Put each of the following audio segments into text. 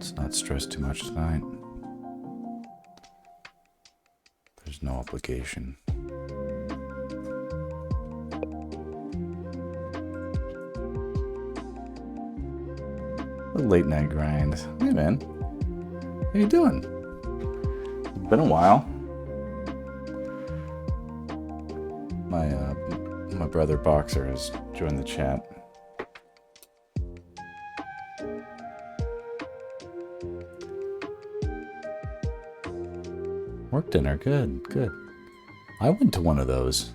Let's not stress too much tonight. There's no obligation. A late night grind. Hey man, how you doing? Been a while. My brother Boxer has joined the chat. Work dinner, good, good. I went to one of those.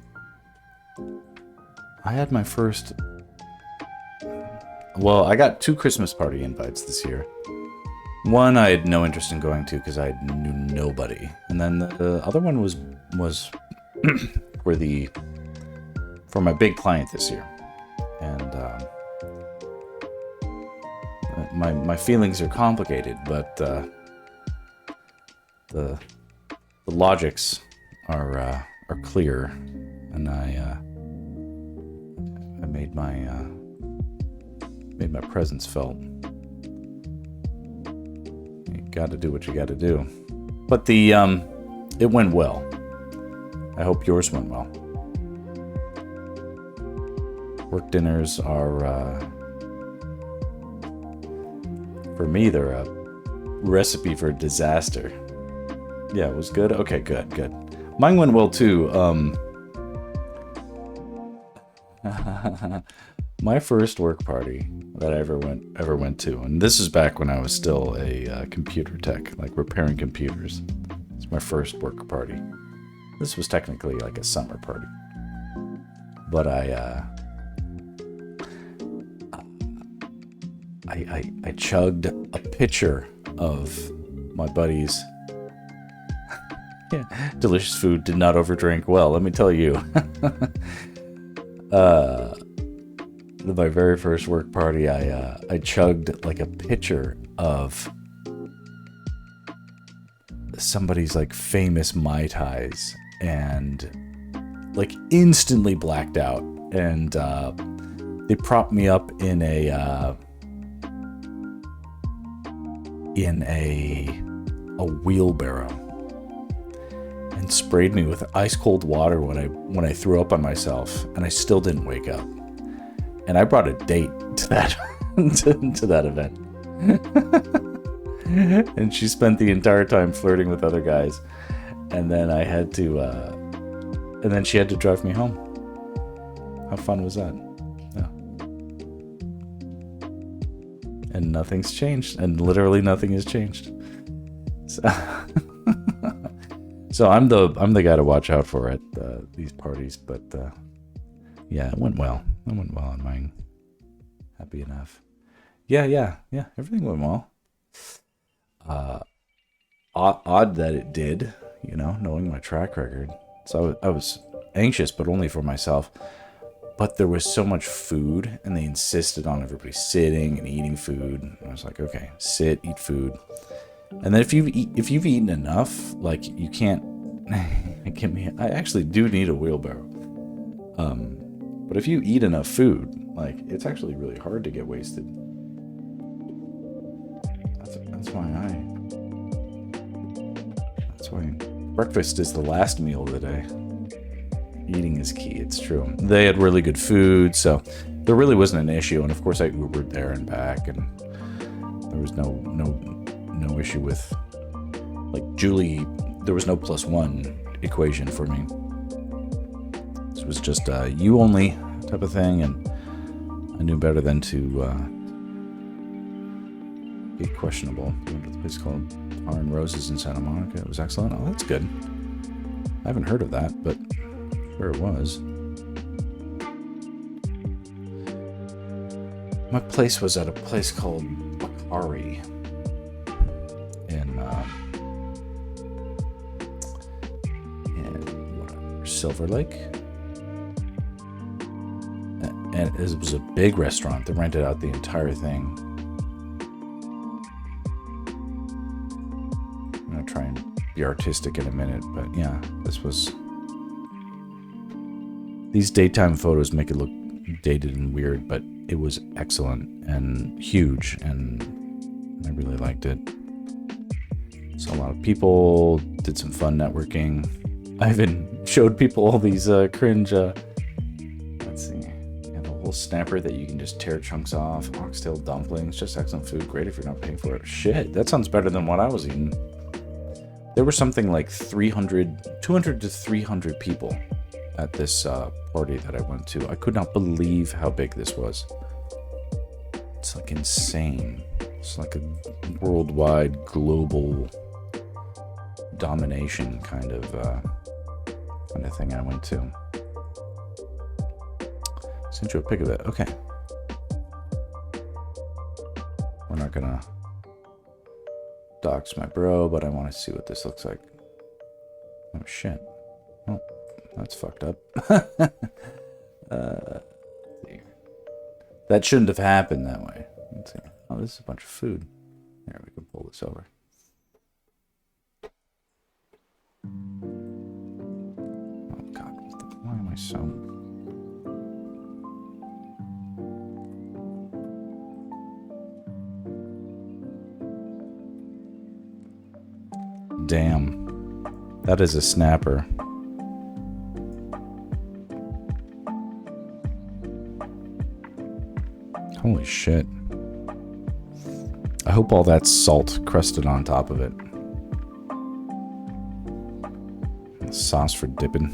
I had my first... Well, I got 2 Christmas party invites this year. One I had no interest in going to because I knew nobody. And then the other one was for my big client this year. And my feelings are complicated, but the logics are clear, and I made my presence felt. You got to do what you got to do. But it went well. I hope yours went well. Work dinners are for me, they're a recipe for disaster. Yeah, it was good. Okay, good, good. Mine went well too. My first work party that I ever went to, and this is back when I was still a computer tech, like repairing computers. It's my first work party. This was technically like a summer party, but I chugged a pitcher of my buddy's delicious food. Did not overdrink well, let me tell you. My very first work party, I chugged like a pitcher of somebody's like famous Mai Tais and like instantly blacked out. And they propped me up in a wheelbarrow and sprayed me with ice cold water when I threw up on myself, and I still didn't wake up. And I brought a date to that to that event. And she spent the entire time flirting with other guys. And then I had to and then she had to drive me home. How fun was that? Yeah. And nothing's changed, and literally nothing has changed. So I'm the guy to watch out for at these parties, but yeah, it went well. It went well on mine. Happy enough. Yeah. Everything went well. Odd that it did, knowing my track record. So I was anxious, but only for myself. But there was so much food, and they insisted on everybody sitting and eating food. And I was like, okay, sit, eat food. And then if you've eaten enough, like you can't. I actually do need a wheelbarrow. But if you eat enough food, like it's actually really hard to get wasted. That's why breakfast is the last meal of the day. Eating is key. It's true. They had really good food, so there really wasn't an issue. And of course, I Ubered there and back, and there was no issue with like Julie. There was no +1 equation for me. It was just you only type of thing, and I knew better than to be questionable. We went to a place called Tar and Roses in Santa Monica. It was excellent. Oh, that's good. I haven't heard of that, but sure it was. My place was at a place called Bakari in Silver Lake. And it was a big restaurant that rented out the entire thing. I'm going to try and be artistic in a minute, but yeah, these daytime photos make it look dated and weird, but it was excellent and huge, and I really liked it. Saw a lot of people, did some fun networking. I even showed people all these cringe, let's see, you have a whole snapper that you can just tear chunks off, oxtail dumplings, just excellent food, great if you're not paying for it. Shit, that sounds better than what I was eating. There were something like 200 to 300 people at this party that I went to. I could not believe how big this was. It's like insane. It's like a worldwide, global domination kind of thing I went to. Sent you a pic of it. Okay. We're not gonna dox my bro, but I want to see what this looks like. Oh shit. Oh, that's fucked up. That shouldn't have happened that way. Let's see. Oh, this is a bunch of food. There, we can pull this over. Oh god, why am I so... Damn. That is a snapper. Holy shit. I hope all that's salt crusted on top of it. Sauce for dipping.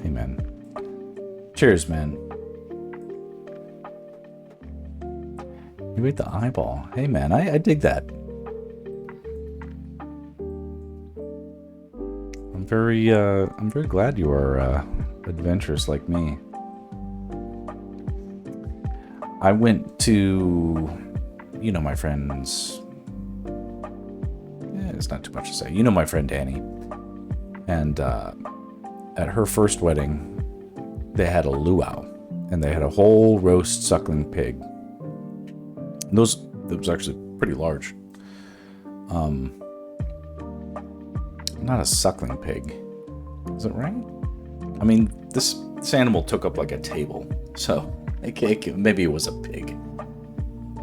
Hey, man. Cheers, man. You ate the eyeball. Hey, man, I dig that. I'm very glad you are adventurous like me. I went to, you know, my friend's. It's not too much to say. You know my friend Danny, and at her first wedding, they had a luau, and they had a whole roast suckling pig. And it was actually pretty large. Not a suckling pig, is it right? I mean, this animal took up like a table, so maybe it was a pig,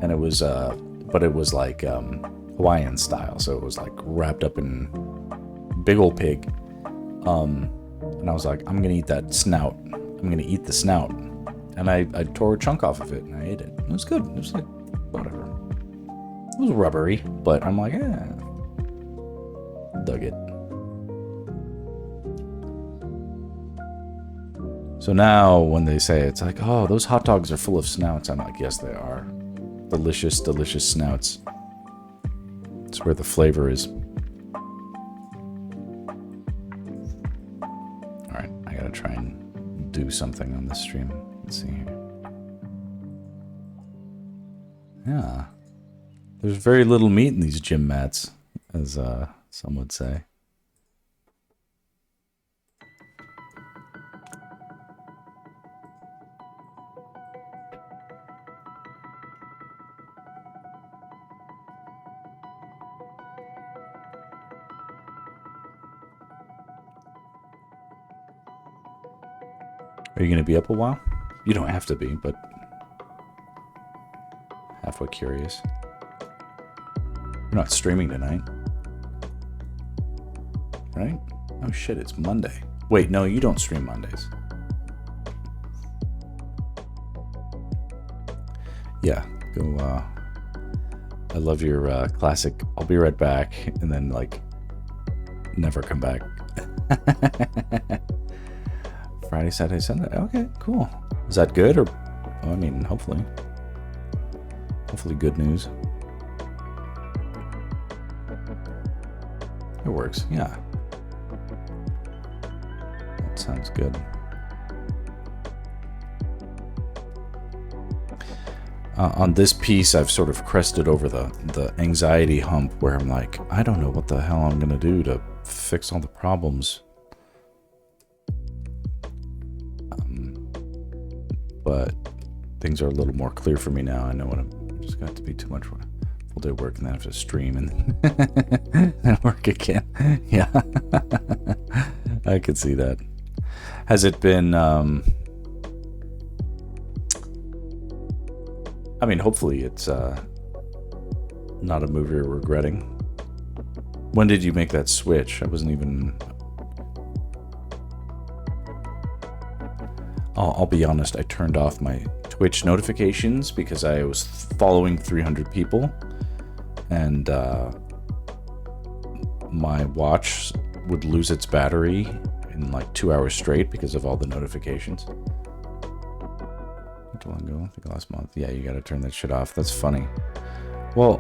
and it was but it was like Hawaiian style, so it was like wrapped up in big old pig. And I was like, I'm gonna eat that snout. I'm gonna eat the snout, and I tore a chunk off of it and I ate it. It was good. It was like whatever. It was rubbery, but I'm like, dug it. So now when they say it's like, oh, those hot dogs are full of snouts, I'm like, yes, they are. Delicious, delicious snouts. It's where the flavor is. Alright, I gotta try and do something on this stream. Let's see here. Yeah. There's very little meat in these gym mats, as some would say. Are you going to be up a while? You don't have to be, but halfway curious. You're not streaming tonight, right? Oh shit, it's Monday. Wait, no, you don't stream Mondays. Yeah, go, I love your classic, I'll be right back, and then, like, never come back. Friday, Saturday, Sunday. Okay, cool. Is that good, or, I mean, hopefully good news. It works, yeah. That sounds good. On this piece, I've sort of crested over the anxiety hump where I'm like, I don't know what the hell I'm gonna do to fix all the problems. But things are a little more clear for me now. I know what I'm just got to be too much full day work and then have to stream and then work again. Yeah, I could see that. Has it been I mean, hopefully it's not a move you're regretting. When did you make that switch? I wasn't even... I'll be honest, I turned off my Twitch notifications because I was following 300 people, and my watch would lose its battery in like 2 hours straight because of all the notifications. Not too long ago, I think last month. Yeah, you gotta turn that shit off. That's funny. Well,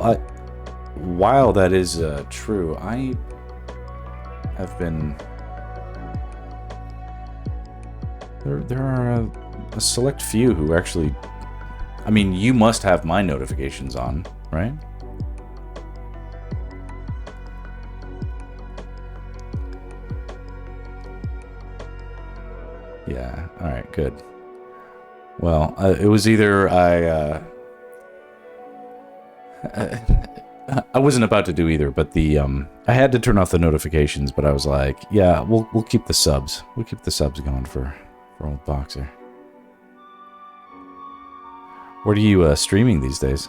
while that is true, I have been... There are a select few who actually... I mean, you must have my notifications on, right? Yeah, alright, good. Well, it was either I wasn't about to do either, but the I had to turn off the notifications, but I was like, yeah, we'll keep the subs. We'll keep the subs going for old Boxer. What are you streaming these days?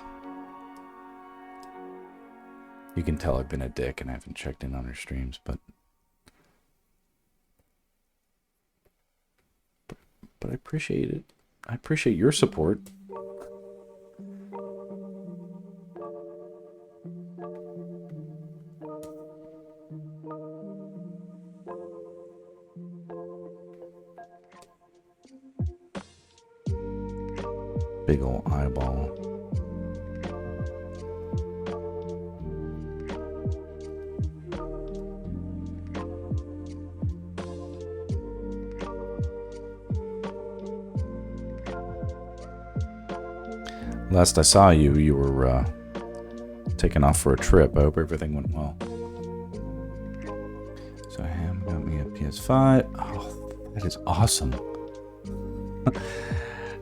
You can tell I've been a dick and I haven't checked in on her streams, but I appreciate it. I appreciate your support. Big ol' eyeball. Last I saw you, you were taking off for a trip. I hope everything went well. So Ham got me a PS5. Oh, that is awesome.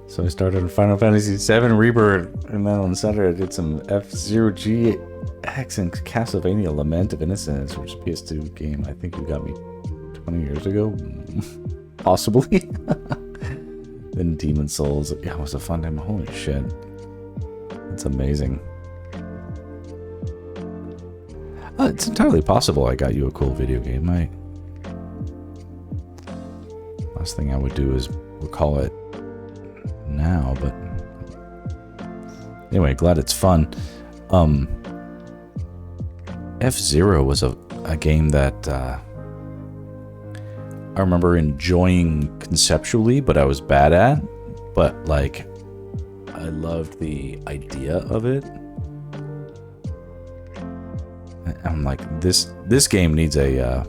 So I started in Final Fantasy VII Rebirth, and then on Saturday I did some F-Zero GX and Castlevania Lament of Innocence, which is a PS2 game I think you got me 20 years ago, possibly. Then Demon Souls. Yeah, it was a fun time. Holy shit. That's amazing. It's entirely possible I got you a cool video game. Last thing I would do is recall it now, but anyway, glad it's fun. F-Zero was a game that I remember enjoying conceptually, but I was bad at. But like, I loved the idea of it. I'm like, this game needs a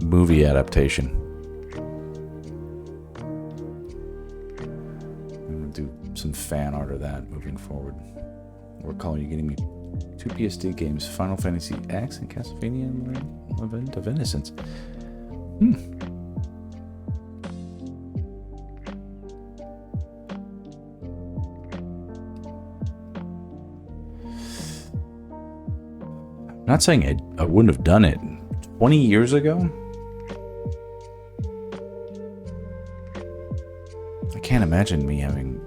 movie adaptation. Some fan art of that moving forward. We're calling you getting me 2 PSD games, Final Fantasy X and Castlevania Lament of Innocence. I'm not saying I wouldn't have done it 20 years ago. I can't imagine me having...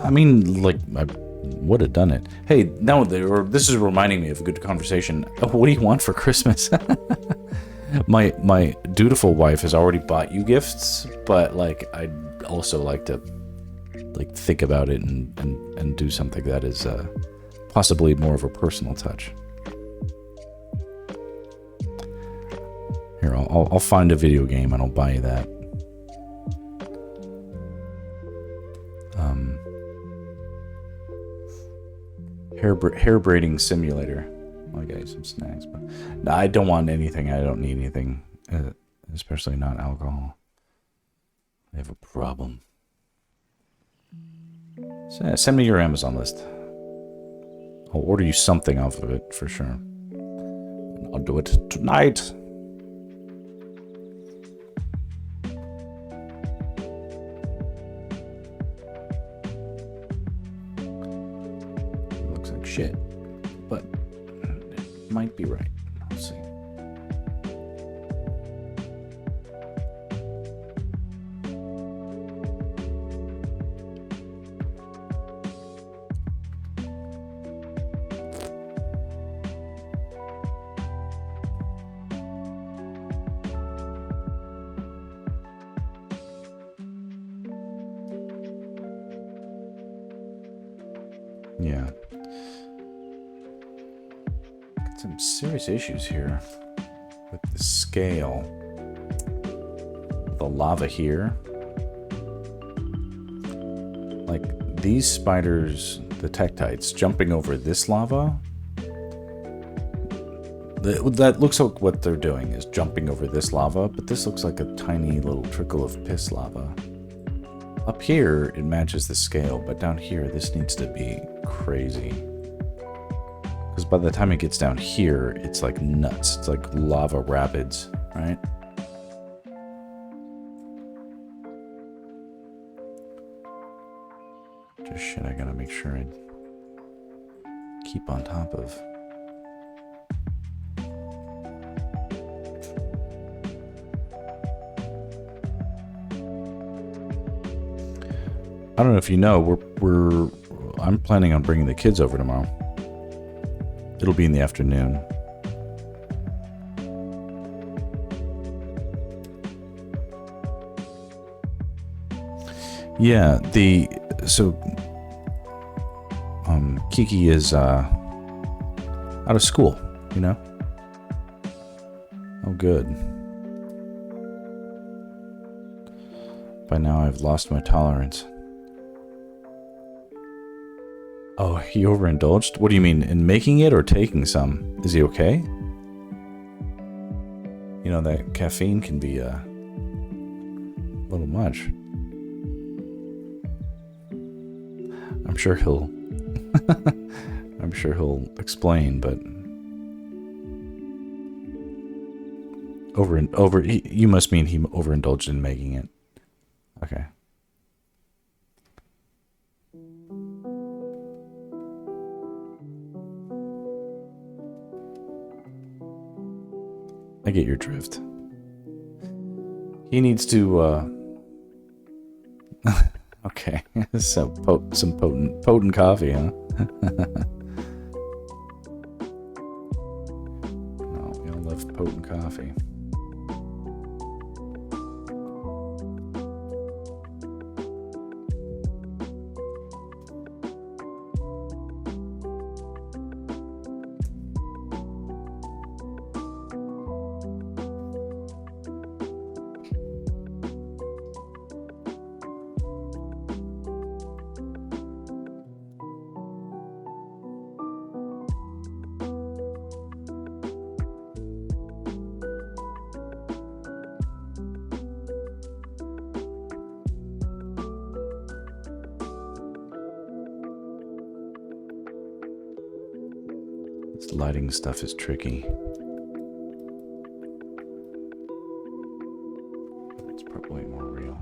I mean, like, I would have done it. Hey, now this is reminding me of a good conversation. What do you want for Christmas? My dutiful wife has already bought you gifts, but like, I'd also like to like think about it and do something that is possibly more of a personal touch. Here, I'll find a video game and I'll buy you that. Hair braiding simulator. I'll get you some snacks, but no, I don't want anything. I don't need anything, especially not alcohol. I have a problem. So, send me your Amazon list. I'll order you something off of it for sure. I'll do it tonight. Shit, but it might be right. I'll see. Yeah. Got some serious issues here with the scale. The lava here. Like these spiders, the Tektites, jumping over this lava. That looks like what they're doing is jumping over this lava, but this looks like a tiny little trickle of piss lava. Up here, it matches the scale, but down here, this needs to be crazy. Because by the time it gets down here, it's like nuts. It's like lava rapids, right? Just shit I gotta make sure I keep on top of. I don't know if you know, I'm planning on bringing the kids over tomorrow. It'll be in the afternoon. Yeah, Kiki is out of school, you know? Oh, good. By now I've lost my tolerance. Oh, he overindulged? What do you mean, in making it or taking some? Is he okay? You know, that caffeine can be a little much. I'm sure he'll explain, but you must mean he overindulged in making it. Okay. I get your drift. He needs to, okay, some potent coffee, huh? Oh, we all love potent coffee. This lighting stuff is tricky. It's probably more real.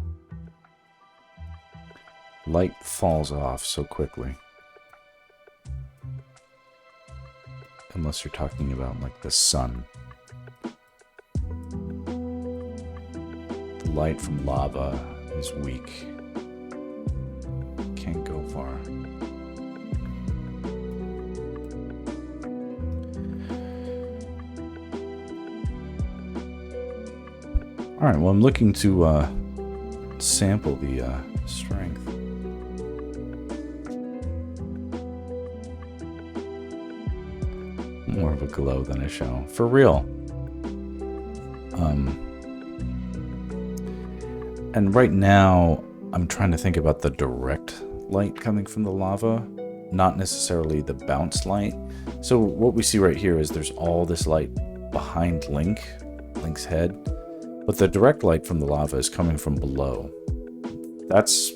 Light falls off so quickly. Unless you're talking about like the sun. The light from lava is weak. Can't go far. Alright, well I'm looking to sample the strength. More of a glow than a show. For real. And right now, I'm trying to think about the direct light coming from the lava, not necessarily the bounce light. So what we see right here is there's all this light behind Link's head, but the direct light from the lava is coming from below. That's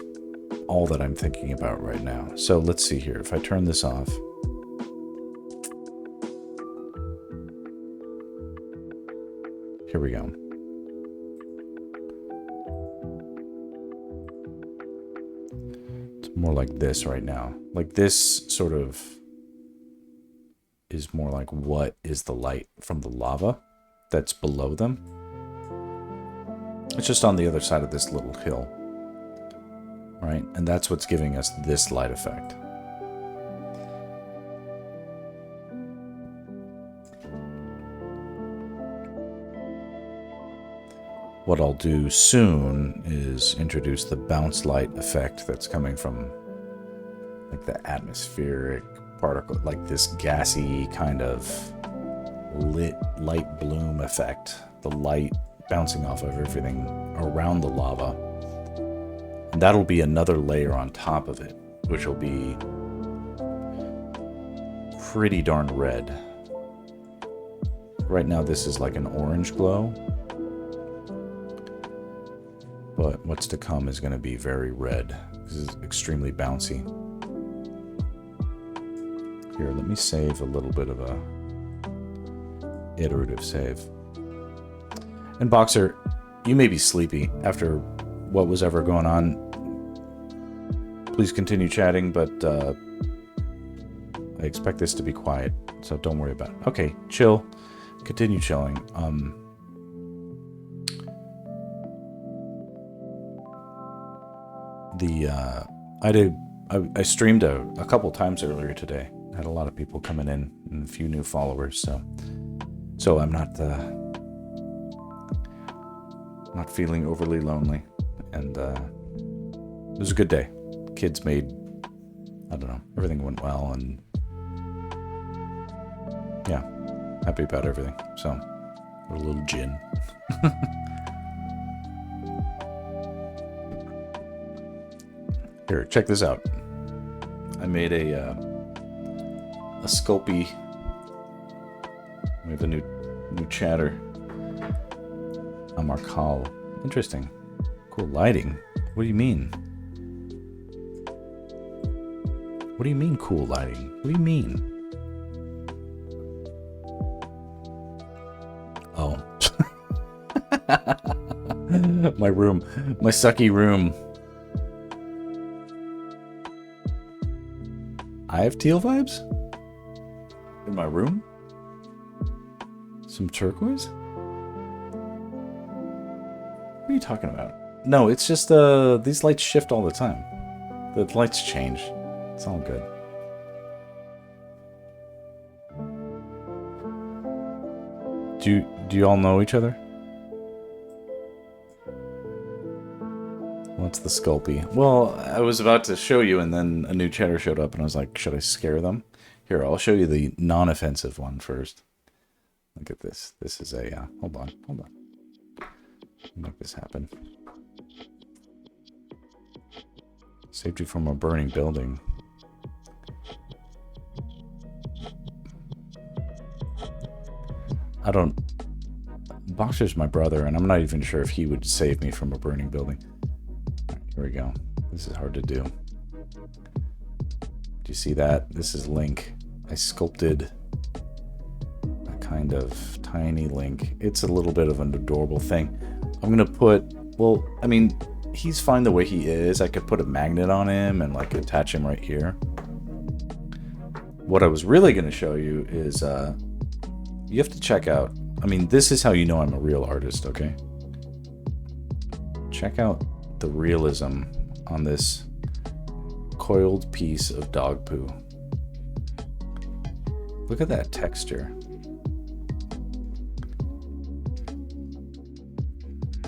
all that I'm thinking about right now. So let's see here. If I turn this off, here we go. It's more like this right now. Like this sort of is more like what is the light from the lava that's below them. It's just on the other side of this little hill, right? And that's what's giving us this light effect. What I'll do soon is introduce the bounce light effect that's coming from like the atmospheric particle, like this gassy kind of lit light bloom effect. The light bouncing off of everything around the lava. And that'll be another layer on top of it, which will be pretty darn red. Right now this is like an orange glow, but what's to come is going to be very red. This is extremely bouncy. Here, let me save a little bit of a iterative save. And Boxer, you may be sleepy after what was ever going on. Please continue chatting, but I expect this to be quiet, so don't worry about it. Okay, chill. Continue chilling. I streamed a couple times earlier today. Had a lot of people coming in and a few new followers, so I'm not feeling overly lonely, and it was a good day. Kids made, I don't know, everything went well, and yeah, happy about everything. So a little gin. Here, check this out. I made a Sculpey. We have a new chatter. A Marcal. Interesting. Cool lighting. What do you mean? What do you mean cool lighting? What do you mean? Oh. My room. My sucky room. I have teal vibes? In my room? Some turquoise? What are you talking about? No, it's just these lights shift all the time. The lights change. It's all good. Do you all know each other? What's the Sculpey? Well, I was about to show you, and then a new chatter showed up, and I was like, should I scare them? Here, I'll show you the non-offensive one first. Look at this. This is a... hold on. Make this happen. Saved you from a burning building. I don't... Boxer's my brother, and I'm not even sure if he would save me from a burning building. All right, here we go. This is hard to do. Do you see that? This is Link. I sculpted a kind of tiny Link. It's a little bit of an adorable thing. I'm gonna put... Well, I mean, he's fine the way he is. I could put a magnet on him and like attach him right here. What I was really gonna show you is... you have to check out... I mean, this is how you know I'm a real artist, okay? Check out the realism on this coiled piece of dog poo. Look at that texture.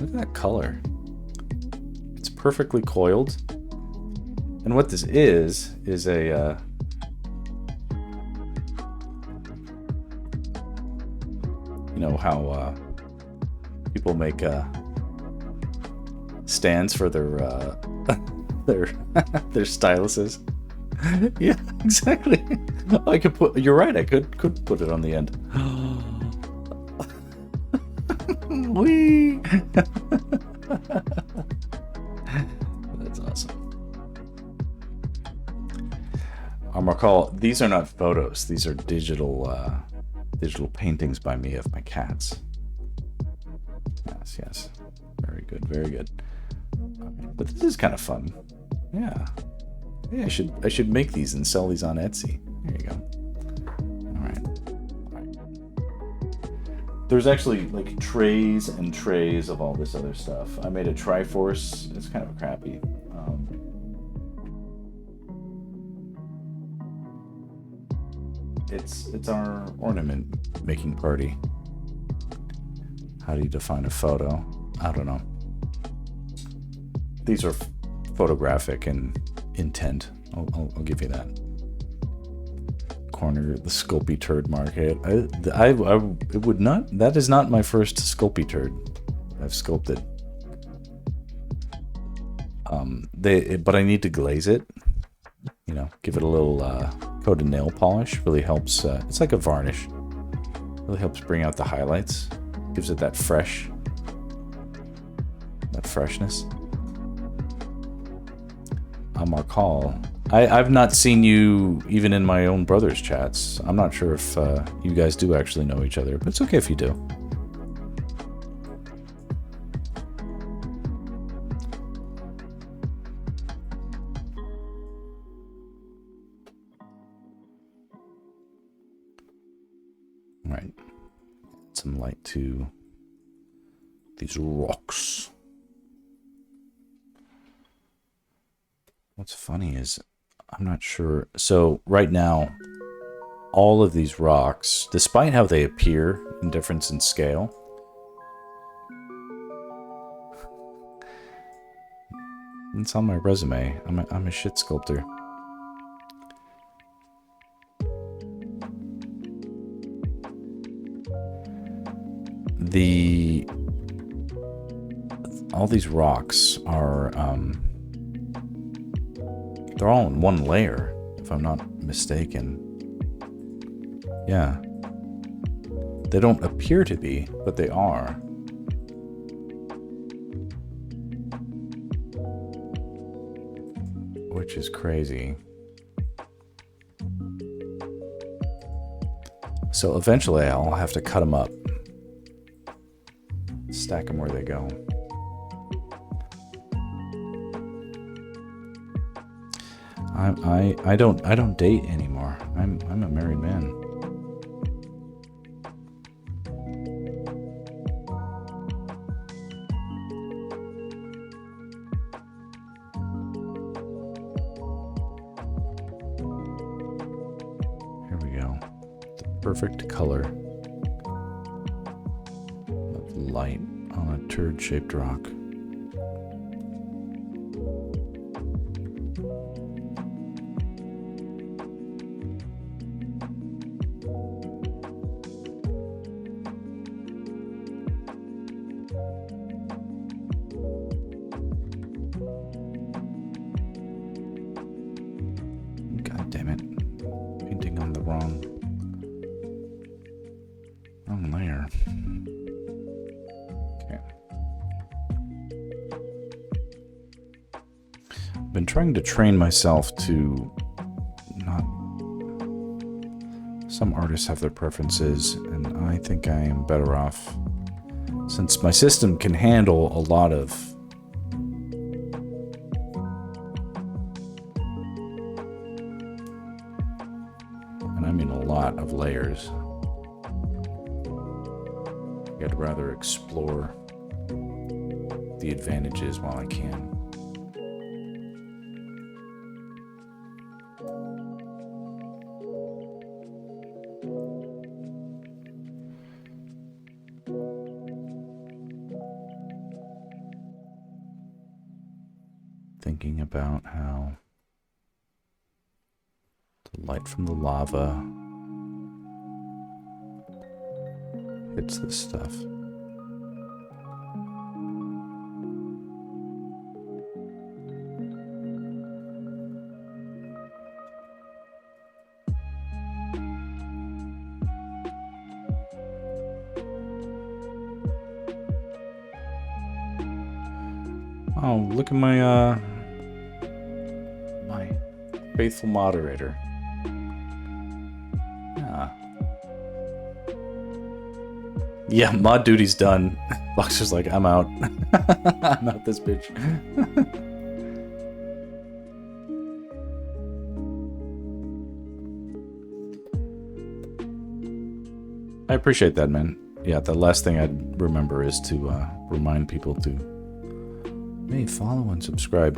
Look at that color. It's perfectly coiled. And what this is a... you know how people make stands for their their styluses. Yeah, exactly. I could put. You're right. I could put it on the end. Whee! That's awesome. Marcal, these are not photos. These are digital paintings by me of my cats. Yes. Very good, very good. Okay. But this is kind of fun. Yeah, I should make these and sell these on Etsy. There you go. All right. There's actually like trays and trays of all this other stuff. I made a Triforce. It's kind of crappy. It's our ornament making party. How do you define a photo? I don't know. These are photographic in intent. I'll give you that. Corner the Sculpey turd market. I it would not. That is not my first Sculpey turd I've sculpted. But I need to glaze it. You know, give it a little coat of nail polish. Really helps. It's like a varnish. Really helps bring out the highlights. Gives it that freshness. Markal. I've not seen you even in my own brother's chats. I'm not sure if you guys do actually know each other, but it's okay if you do. All right. Add some light to these rocks. What's funny is I'm not sure. So right now, all of these rocks, despite how they appear in difference in scale, it's on my resume. I'm a shit sculptor. All these rocks are they're all in one layer, if I'm not mistaken. Yeah. They don't appear to be, but they are. Which is crazy. So eventually I'll have to cut them up. Stack them where they go. I don't date anymore. I'm a married man. Here we go. The perfect color of light on a turd-shaped rock. Trying to train myself to not. Some artists have their preferences, and I think I am better off since my system can handle a lot of layers. I'd rather explore the advantages while I can. Thinking about how the light from the lava hits this stuff. Oh, look at my my faithful moderator. Yeah, mod duty's done. Boxer's like, I'm out. I'm out this bitch. I appreciate that, man. Yeah, the last thing I'd remember is to remind people to, hey, follow and subscribe.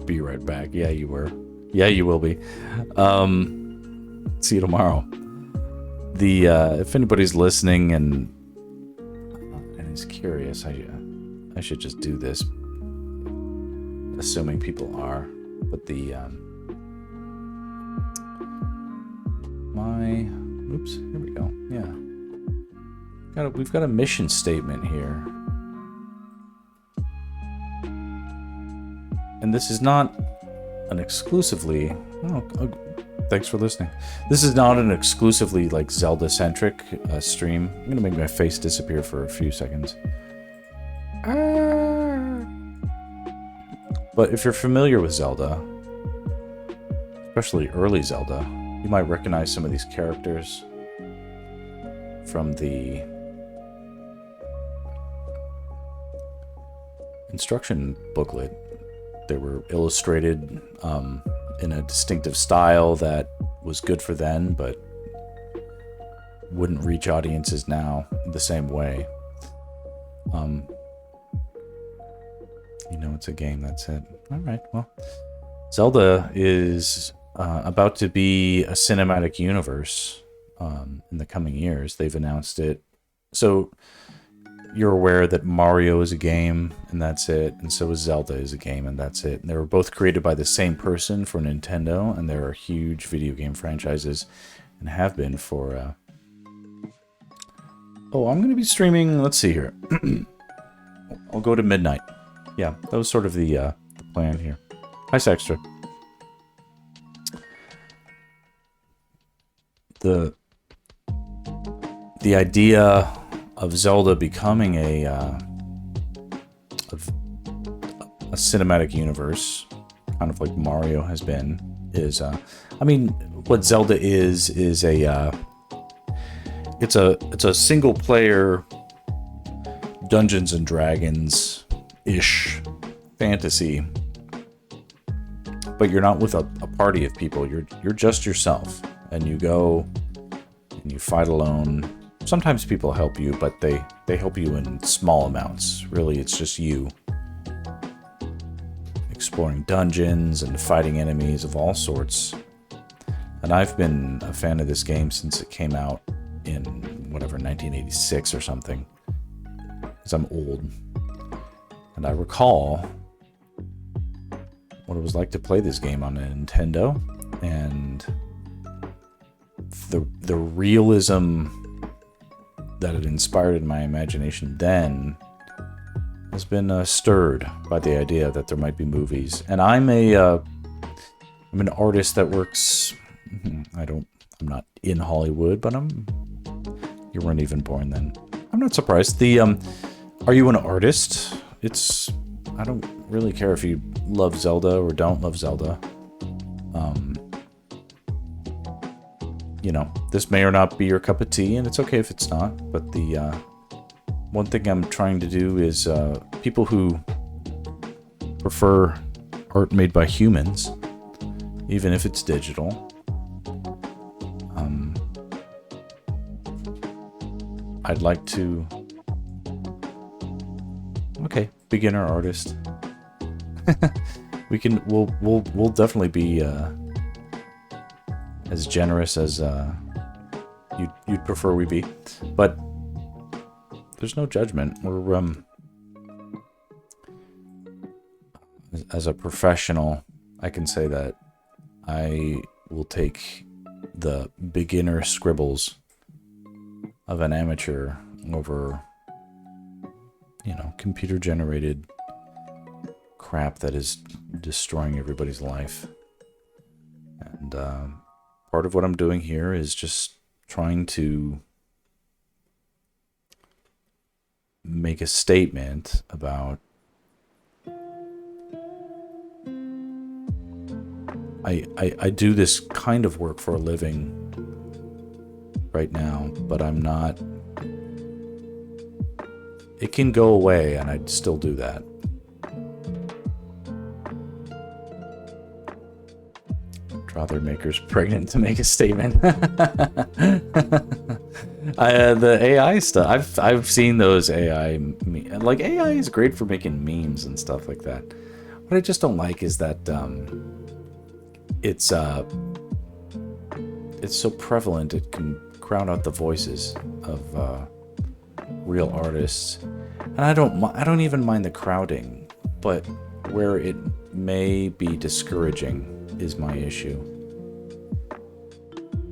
Be right back. Yeah, you were. Yeah, you will be. See you tomorrow. If anybody's listening and is curious, I should just do this, assuming people are. But the oops, here we go. Yeah, we've got a mission statement here, and this is not an exclusively. Thanks for listening. This is not an exclusively like Zelda-centric stream. I'm gonna make my face disappear for a few seconds. But if you're familiar with Zelda, especially early Zelda, you might recognize some of these characters from the instruction booklet. They were illustrated in a distinctive style that was good for then, but wouldn't reach audiences now the same way. You know, it's a game, that's it. All right, well, Zelda is about to be a cinematic universe in the coming years. They've announced it. So you're aware that Mario is a game, and that's it, and so is Zelda is a game, and that's it. And they were both created by the same person for Nintendo, and they're huge video game franchises, and have been for... Oh, I'm going to be streaming... Let's see here. I'll go to midnight. Yeah, that was sort of the plan here. Hi, Sextra. The idea of Zelda becoming a cinematic universe, kind of like Mario has been, is I mean, what Zelda is a it's a single player Dungeons and Dragons ish fantasy, but you're not with a party of people. You're just yourself, and you go and you fight alone. Sometimes people help you, but they help you in small amounts. Really, it's just you exploring dungeons and fighting enemies of all sorts. And I've been a fan of this game since it came out in whatever, 1986 or something, because I'm old. And I recall what it was like to play this game on a Nintendo, and the realism that it inspired in my imagination then has been stirred by the idea that there might be movies. And I'm an artist that works. I'm not in Hollywood, but you weren't even born then. I'm not surprised. Are you an artist? I don't really care if you love Zelda or don't love Zelda. You know, this may or not be your cup of tea, and it's okay if it's not. But the one thing I'm trying to do is people who prefer art made by humans, even if it's digital, I'd like to... Okay, beginner artist. We'll definitely be as generous as you'd prefer we be, but there's no judgment. We're as a professional, I can say that I will take the beginner scribbles of an amateur over, you know, computer generated crap that is destroying everybody's life. And part of what I'm doing here is just trying to make a statement about I do this kind of work for a living right now, but I'm not... It can go away, and I'd still do that. Rather makers pregnant to make a statement. The AI stuff, I've seen those AI, like AI is great for making memes and stuff like that. What I just don't like is that it's so prevalent it can crowd out the voices of real artists. And I don't even mind the crowding, but where it may be discouraging is my issue.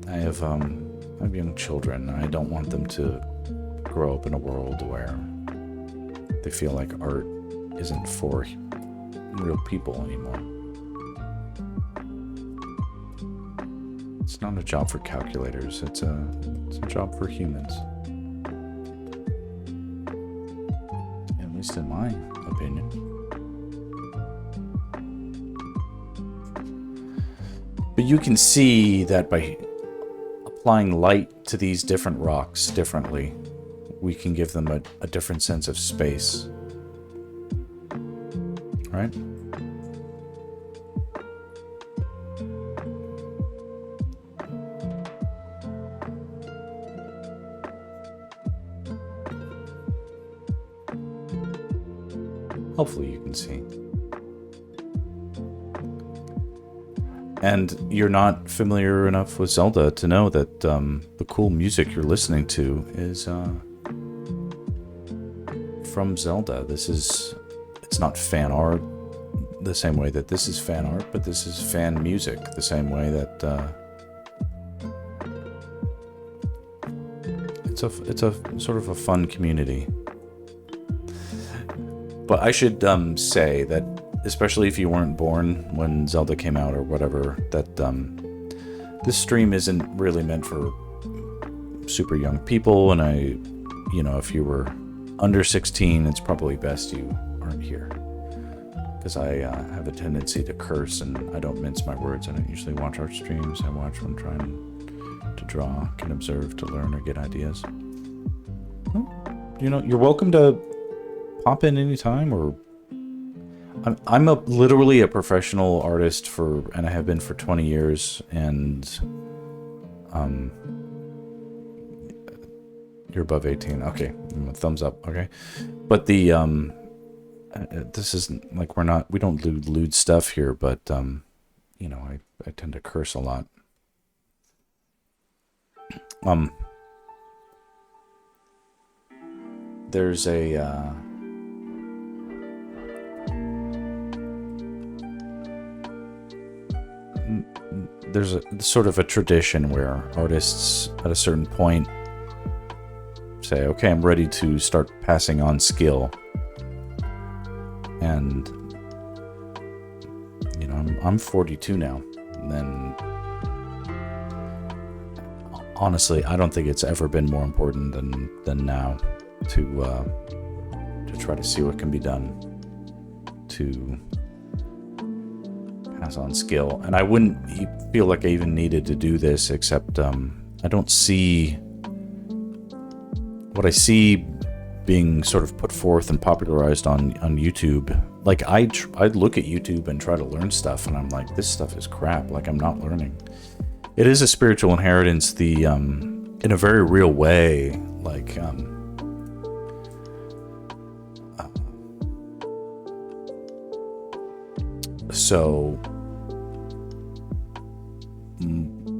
I have young children, and I don't want them to grow up in a world where they feel like art isn't for real people anymore. It's not a job for calculators. It's a job for humans. At least in my opinion. But you can see that by applying light to these different rocks differently, we can give them a different sense of space. Right? Hopefully you can see. And you're not familiar enough with Zelda to know that the cool music you're listening to is from Zelda. It's not fan art the same way that this is fan art, but this is fan music the same way that it's a sort of a fun community. But I should say that, especially if you weren't born when Zelda came out or whatever, that this stream isn't really meant for super young people, and if you were under 16, it's probably best you aren't here. Because I have a tendency to curse, and I don't mince my words. I don't usually watch art streams. I watch when trying to draw, can observe, to learn, or get ideas. You're welcome to pop in anytime, or I'm literally a professional artist and I have been for 20 years, and you're above 18. Okay, thumbs up. Okay, but this isn't like we don't do lewd stuff here, but I tend to curse a lot. There's a sort of a tradition where artists at a certain point say, okay, I'm ready to start passing on skill. And, I'm 42 now. And then, honestly, I don't think it's ever been more important than now to try to see what can be done to pass on skill. And I wouldn't feel like I even needed to do this, except I don't see what I see being sort of put forth and popularized on YouTube. Like I look at YouTube and try to learn stuff, and I'm like, this stuff is crap. Like, I'm not learning. It is a spiritual inheritance, in a very real way. Like so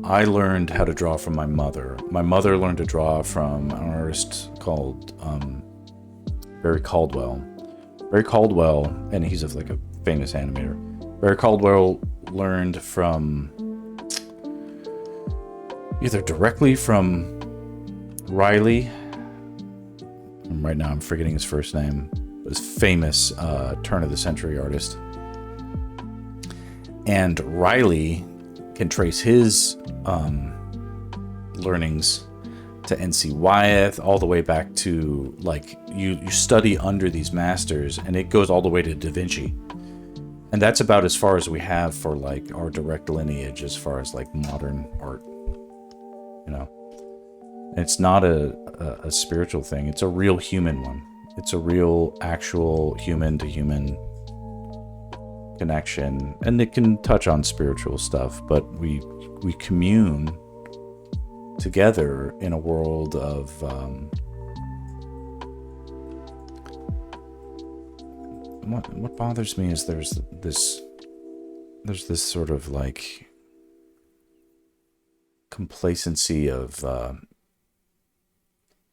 I learned how to draw from my mother. My mother learned to draw from an artist called Barry Caldwell. Barry Caldwell, and he's like a famous animator. Barry Caldwell learned from either directly from Riley, and right now I'm forgetting his first name, but his famous turn of the century artist. And Riley can trace his learnings to N.C. Wyeth, all the way back to, like, you study under these masters, and it goes all the way to Da Vinci. And that's about as far as we have for, like, our direct lineage as far as, like, modern art. It's not a spiritual thing. It's a real human one. It's a real, actual human-to-human connection, and it can touch on spiritual stuff, but we commune together in a world of what bothers me is there's this sort of like complacency of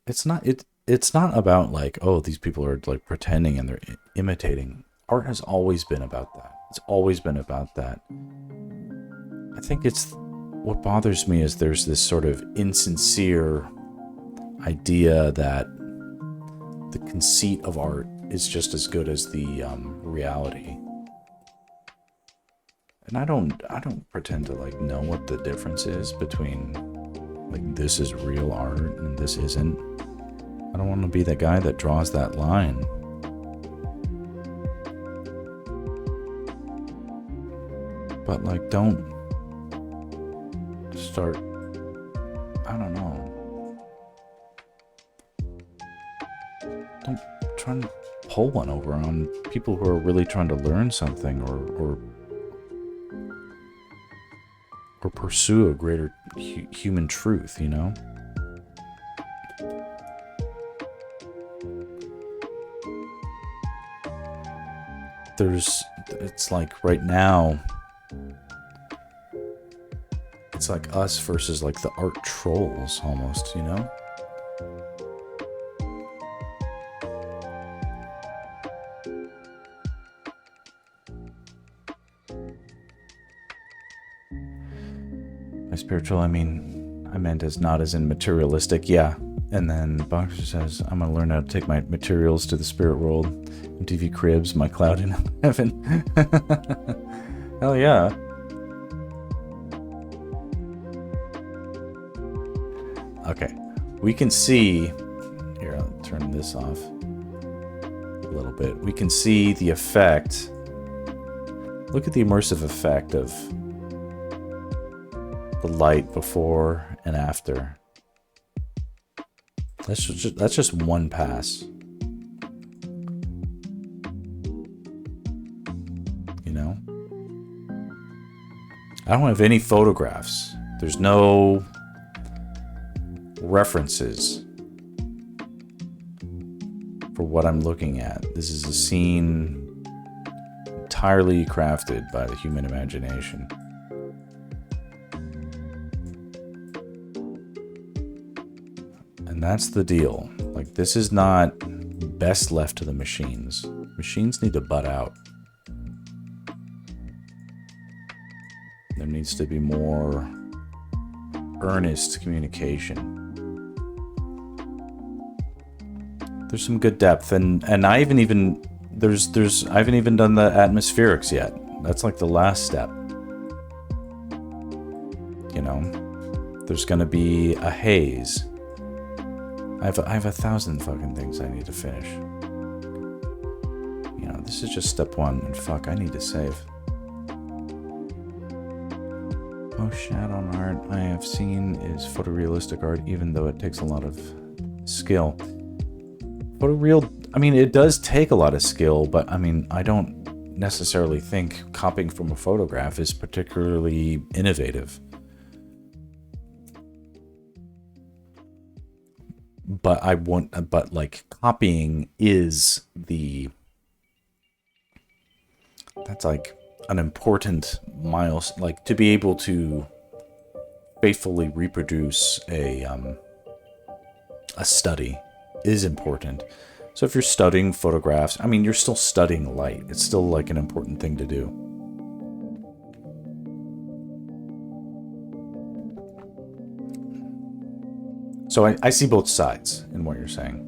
it's not about like, oh, these people are like pretending and they're imitating. Art has always been about that. It's always been about that. I think it's what bothers me is there's this sort of insincere idea that the conceit of art is just as good as the reality. And I don't pretend to like know what the difference is between like this is real art and this isn't. I don't want to be the guy that draws that line. But like, don't start, I don't know. Don't try to pull one over on people who are really trying to learn something or pursue a greater human truth, you know? It's like right now, it's like us versus like the art trolls almost, you know? By spiritual, I meant as not as in materialistic, yeah. And then Boxer says, I'm gonna learn how to take my materials to the spirit world. MTV Cribs, my cloud in heaven. Hell yeah. Okay, we can see, here, I'll turn this off a little bit. We can see the effect. Look at the immersive effect of the light before and after. That's just one pass. You know? I don't have any photographs. There's no references for what I'm looking at. This is a scene entirely crafted by the human imagination. And that's the deal. Like, this is not best left to the machines. Machines need to butt out. There needs to be more earnest communication. There's some good depth, and I haven't even I haven't even done the atmospherics yet. That's like the last step. You know, there's gonna be a haze. I have 1,000 fucking things I need to finish. You know, this is just step one, and fuck, I need to save. Most shadow art I have seen is photorealistic art, even though it takes a lot of skill. Photoreal, I mean, it does take a lot of skill, but I mean, I don't necessarily think copying from a photograph is particularly innovative. But but like copying is that's like an important milestone, like to be able to faithfully reproduce a study is important. So if you're studying photographs, I mean, you're still studying light. It's still like an important thing to do. So I see both sides in what you're saying.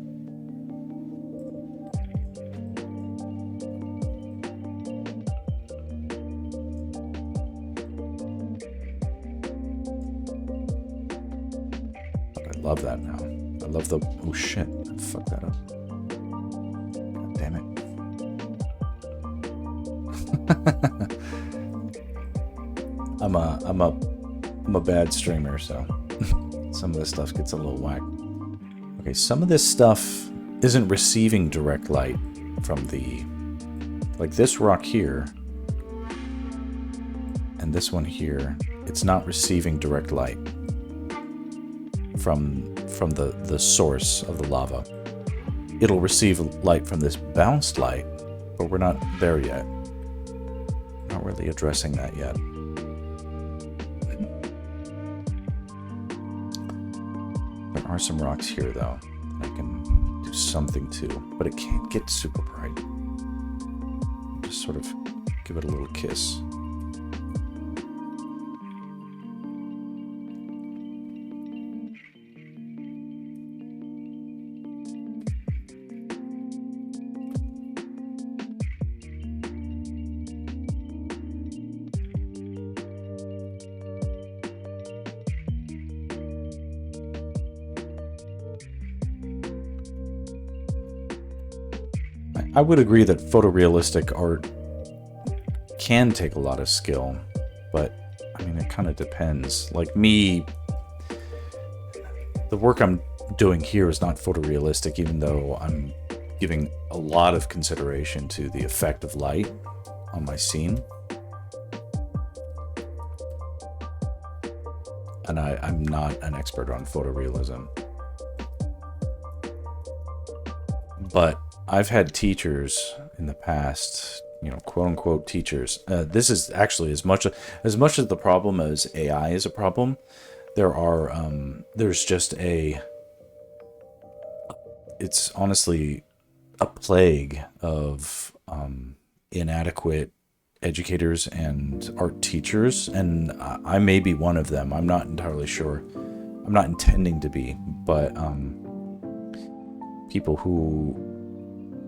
I love that now. I love the... Oh shit, I fucked that up. God damn it. I'm a bad streamer, so some of this stuff gets a little whack. Okay, some of this stuff isn't receiving direct light from the... Like this rock here, and this one here, it's not receiving direct light from the source of the lava. It'll receive light from this bounced light, but we're not there yet. Not really addressing that yet. There are some rocks here though that I can do something to, but it can't get super bright. Just sort of Give it a little kiss. I would agree that photorealistic art can take a lot of skill, but I mean, it kind of depends. Like me, the work I'm doing here is not photorealistic, even though I'm giving a lot of consideration to the effect of light on my scene. And I'm not an expert on photorealism. But I've had teachers in the past, you know, quote unquote teachers. This is actually as much as the problem as AI is a problem. There's just it's honestly a plague of inadequate educators and art teachers, and I may be one of them. I'm not entirely sure. I'm not intending to be, but people who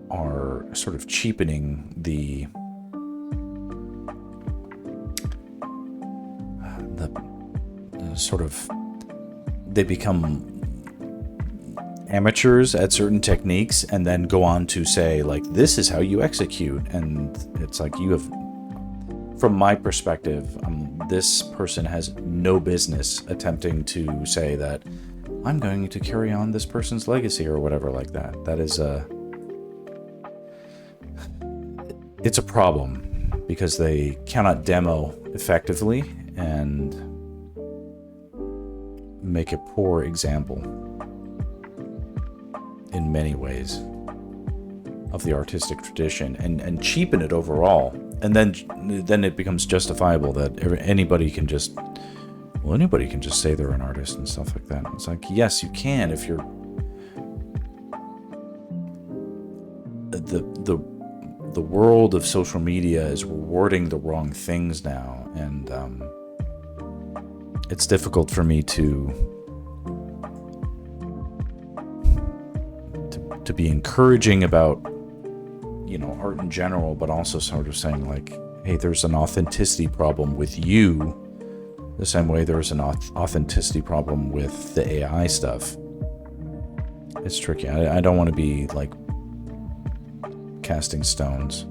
are sort of cheapening the sort of, they become amateurs at certain techniques and then go on to say, like, this is how you execute. And it's like, you have, from my perspective, this person has no business attempting to say that I'm going to carry on this person's legacy or whatever like that. That is it's a problem because they cannot demo effectively and make a poor example in many ways of the artistic tradition and cheapen it overall. And then it becomes justifiable that anybody can just say they're an artist and stuff like that. It's like, yes, you can if you're the world of social media is rewarding the wrong things now, and it's difficult for me to be encouraging about, you know, art in general, but also sort of saying, like, hey, there's an authenticity problem with you, the same way there's an authenticity problem with the AI stuff. It's tricky. I don't want to be like casting stones.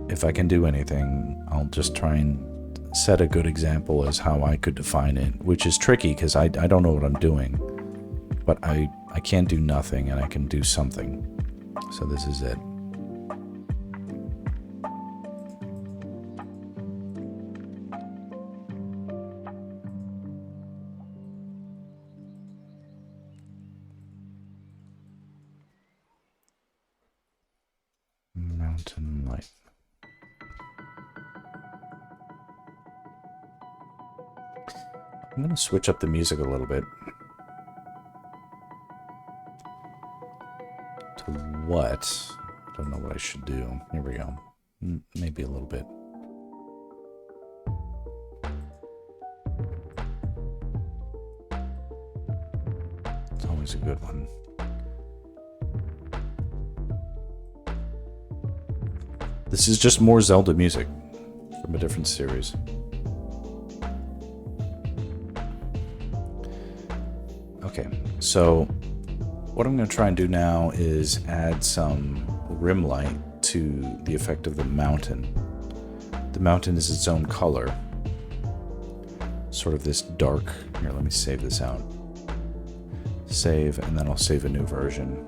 If I can do anything, I'll just try and set a good example as how I could define it, which is tricky because I don't know what I'm doing, but I can't do nothing and I can do something. So this is it. Mountain light. I'm going to switch up the music a little bit. To what? I don't know what I should do. Here we go. Maybe a little bit. It's always a good one. This is just more Zelda music from a different series. Okay, so what I'm going to try and do now is add some rim light to the effect of the mountain. The mountain is its own color. Sort of this dark... Here, let me save this out. Save, and then I'll save a new version.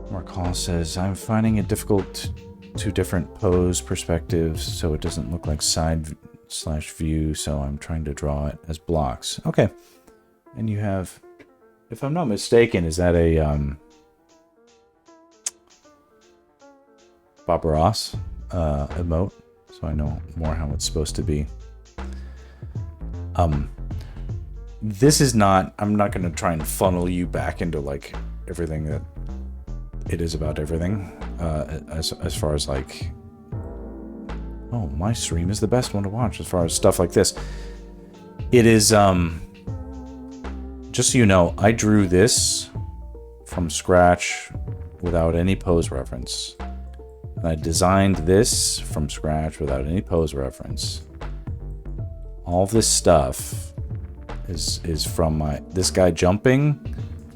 Marcall says, I'm finding it difficult to different pose perspectives so it doesn't look like side/view, so I'm trying to draw it as blocks. Okay. And you have, if I'm not mistaken, is that a Bob Ross emote? So I know more how it's supposed to be. This is not, I'm not going to try and funnel you back into like everything that it is about everything, as far as like, oh, my stream is the best one to watch as far as stuff like this. It is, just so you know, I drew this from scratch without any pose reference. And I designed this from scratch without any pose reference. All this stuff is from this guy jumping.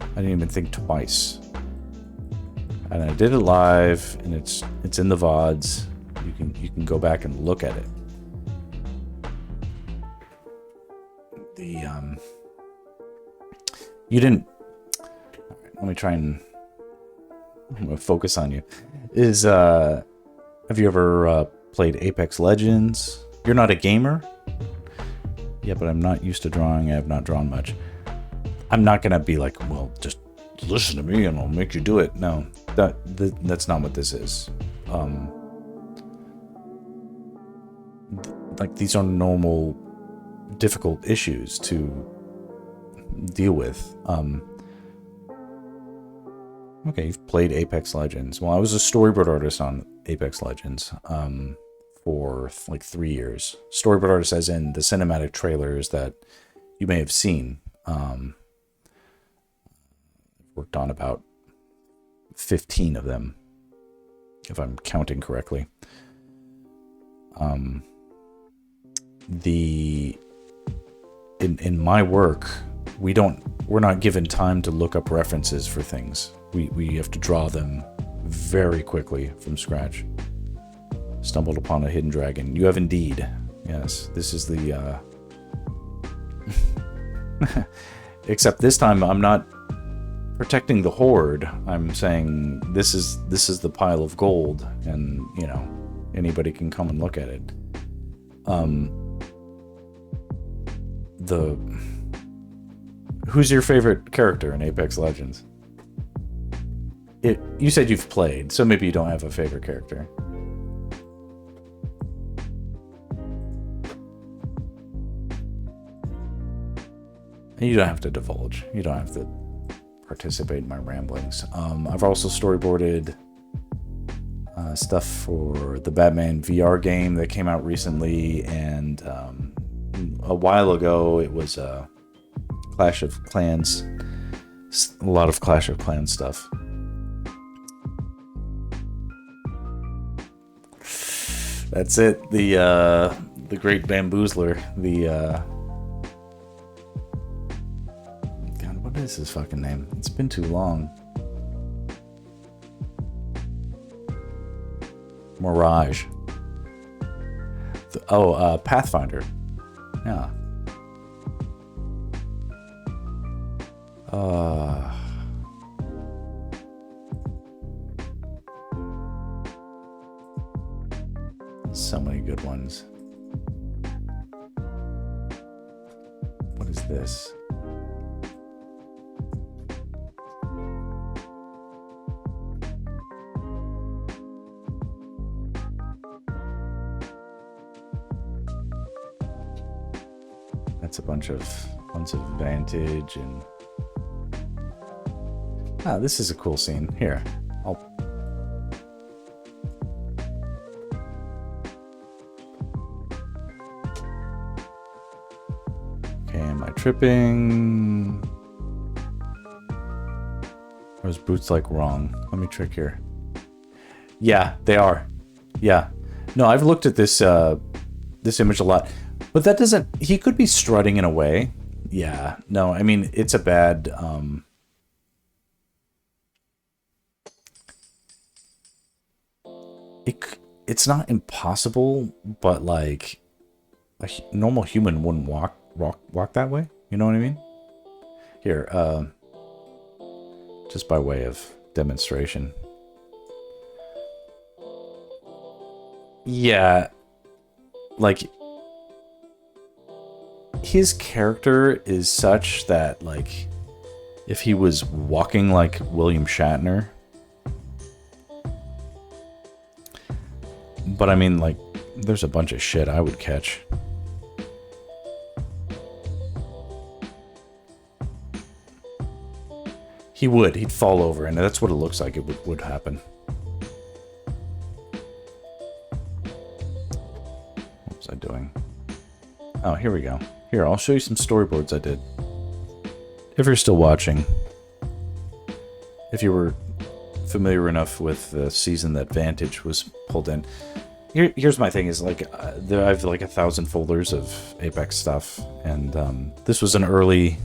I didn't even think twice. And I did it live, and it's in the VODs. You can go back and look at it. You didn't. Let me try and. I'm gonna focus on you. Have you ever played Apex Legends? You're not a gamer? Yeah, but I'm not used to drawing. I have not drawn much. I'm not gonna be like, well, just listen to me and I'll make you do it. No, that's not what this is. Like, these are normal, difficult issues to deal with. Okay, you've played Apex Legends. Well, I was a storyboard artist on Apex Legends for like 3 years. Storyboard artist as in the cinematic trailers that you may have seen. Worked on about 15 of them, if I'm counting correctly. In my work, we're not given time to look up references for things. We have to draw them very quickly from scratch. Stumbled upon a hidden dragon. You have indeed. Yes, this is the except this time I'm not protecting the horde. I'm saying this is the pile of gold, and you know, anybody can come and look at it. Who's your favorite character in Apex Legends? You said you've played, so maybe you don't have a favorite character. You don't have to divulge. You don't have to participate in my ramblings. I've also storyboarded stuff for the Batman VR game that came out recently, and a while ago it was Clash of Clans. A lot of Clash of Clans stuff. That's it. The great bamboozler. God, what is his fucking name? It's been too long. Mirage. Pathfinder. Yeah. So many good ones. What is this? That's a bunch of Vantage and... this is a cool scene. Here, Okay, am I tripping? Or is boots like wrong? Let me check here. Yeah, they are. Yeah. No, I've looked at this this image a lot. But that doesn't... He could be strutting in a way. Yeah. No, I mean, it's a bad... It's not impossible, but like a normal human wouldn't walk that way. You know what I mean? Here, just by way of demonstration. Yeah, like his character is such that like if he was walking like William Shatner. But I mean, like, there's a bunch of shit I would catch. He would. He'd fall over, and that's what it looks like it would happen. What was I doing? Oh, here we go. Here, I'll show you some storyboards I did. If you're still watching. If you were familiar enough with the season that Vantage was pulled in. Here's my thing, is like, I have like 1,000 folders of Apex stuff, and this was an early...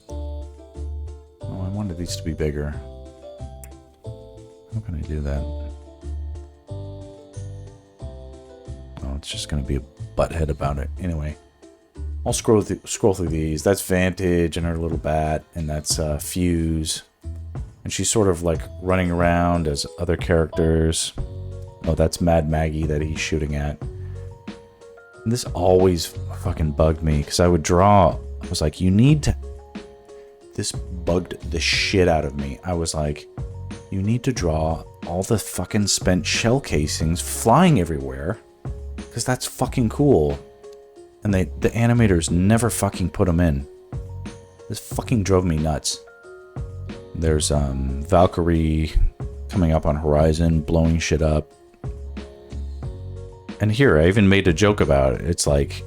Oh, I wanted these to be bigger. How can I do that? Oh, it's just going to be a butthead about it. Anyway, I'll scroll through these. That's Vantage and her little bat, and that's Fuse. And she's sort of like running around as other characters. Oh, that's Mad Maggie that he's shooting at. And this always fucking bugged me, because I would draw... I was like, you need to... This bugged the shit out of me. I was like, you need to draw all the fucking spent shell casings flying everywhere, because that's fucking cool. And the animators never fucking put them in. This fucking drove me nuts. There's Valkyrie coming up on Horizon, blowing shit up. And here, I even made a joke about it. It's like,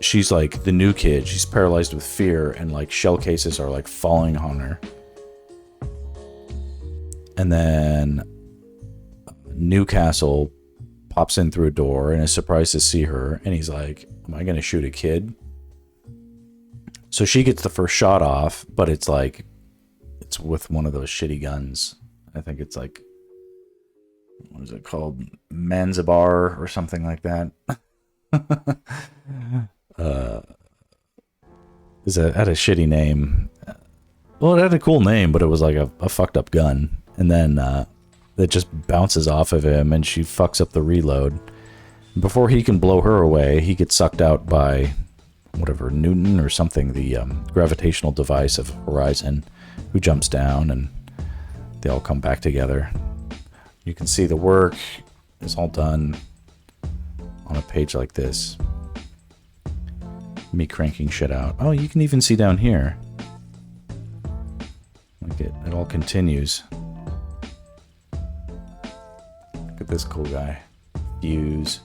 she's like the new kid. She's paralyzed with fear, and like shell cases are like falling on her. And then Newcastle pops in through a door and is surprised to see her. And he's like, am I going to shoot a kid? So she gets the first shot off, but it's like, it's with one of those shitty guns. I think it's like, what is it called? Manzabar or something like that. It had a shitty name. Well, it had a cool name, but it was like a fucked up gun. And then it just bounces off of him, and she fucks up the reload. Before he can blow her away, he gets sucked out by whatever, Newton or something, the gravitational device of Horizon, who jumps down, and they all come back together. You can see the work is all done on a page like this. Me cranking shit out. Oh, you can even see down here. Like it all continues. Look at this cool guy. Fuse.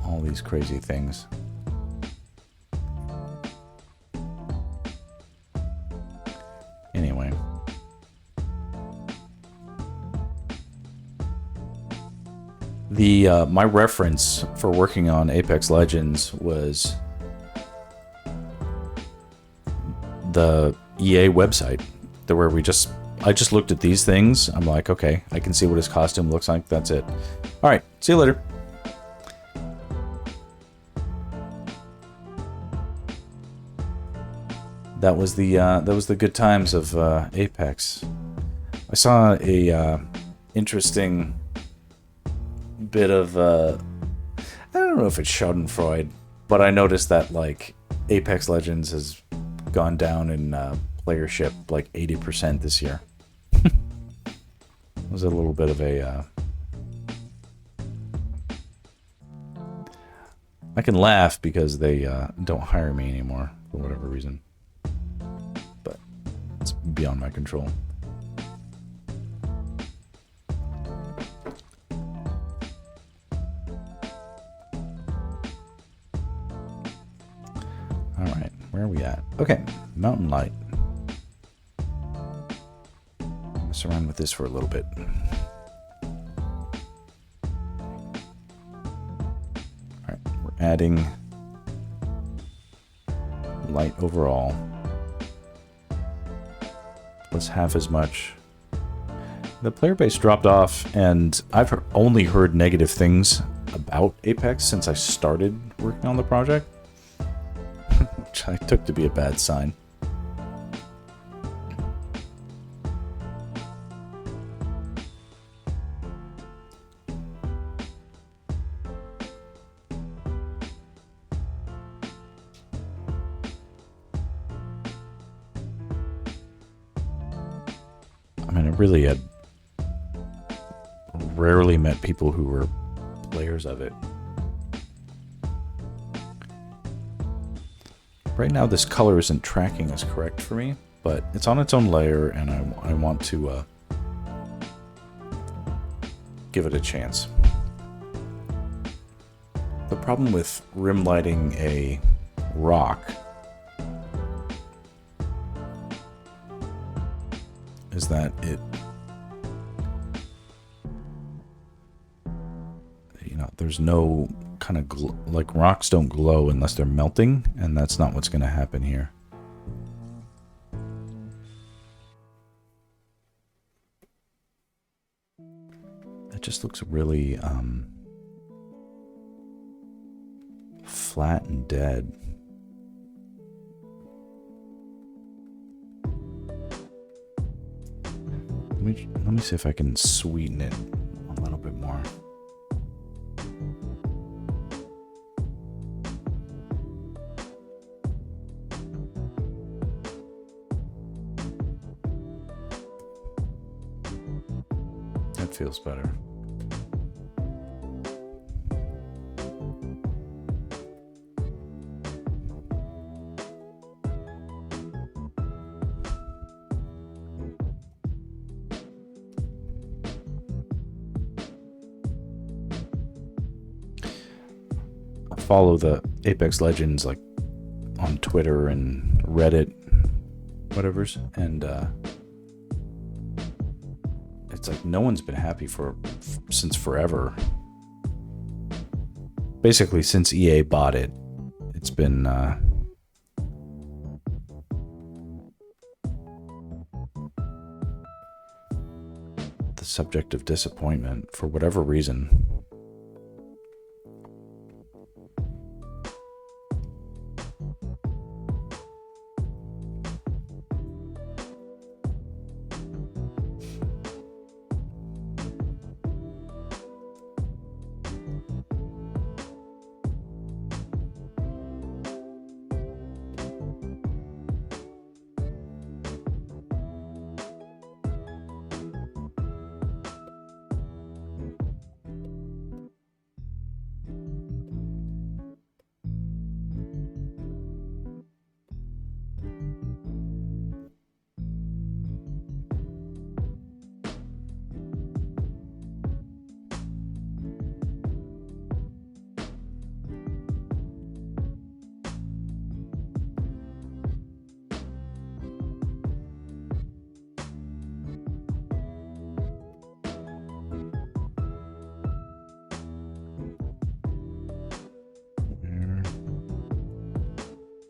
All these crazy things. Anyway. My reference for working on Apex Legends was the EA website, where I just looked at these things. I'm like, okay, I can see what his costume looks like. That's it. All right, see you later. That was the good times of Apex. I saw a interesting bit of I don't know if it's Schadenfreude, but I noticed that like Apex Legends has gone down in playership like 80% this year. It was a little bit of a I can laugh because they don't hire me anymore for whatever reason, but it's beyond my control. Alright, where are we at? Okay, Mountain Light. Mess around with this for a little bit. Alright, we're adding light overall. Plus half as much. The player base dropped off, and I've only heard negative things about Apex since I started working on the project. Which I took to be a bad sign. I mean, I really had rarely met people who were players of it. Right now, this color isn't tracking as correct for me, but it's on its own layer, and I want to give it a chance. The problem with rim lighting a rock is that it, you know, there's no kind of like rocks don't glow unless they're melting, and that's not what's going to happen here. It just looks really flat and dead. Let me see if I can sweeten it a little bit more. That feels better. Follow the Apex Legends like on Twitter and Reddit, whatever's, and it's like no one's been happy since forever. Basically, since EA bought it, it's been the subject of disappointment for whatever reason.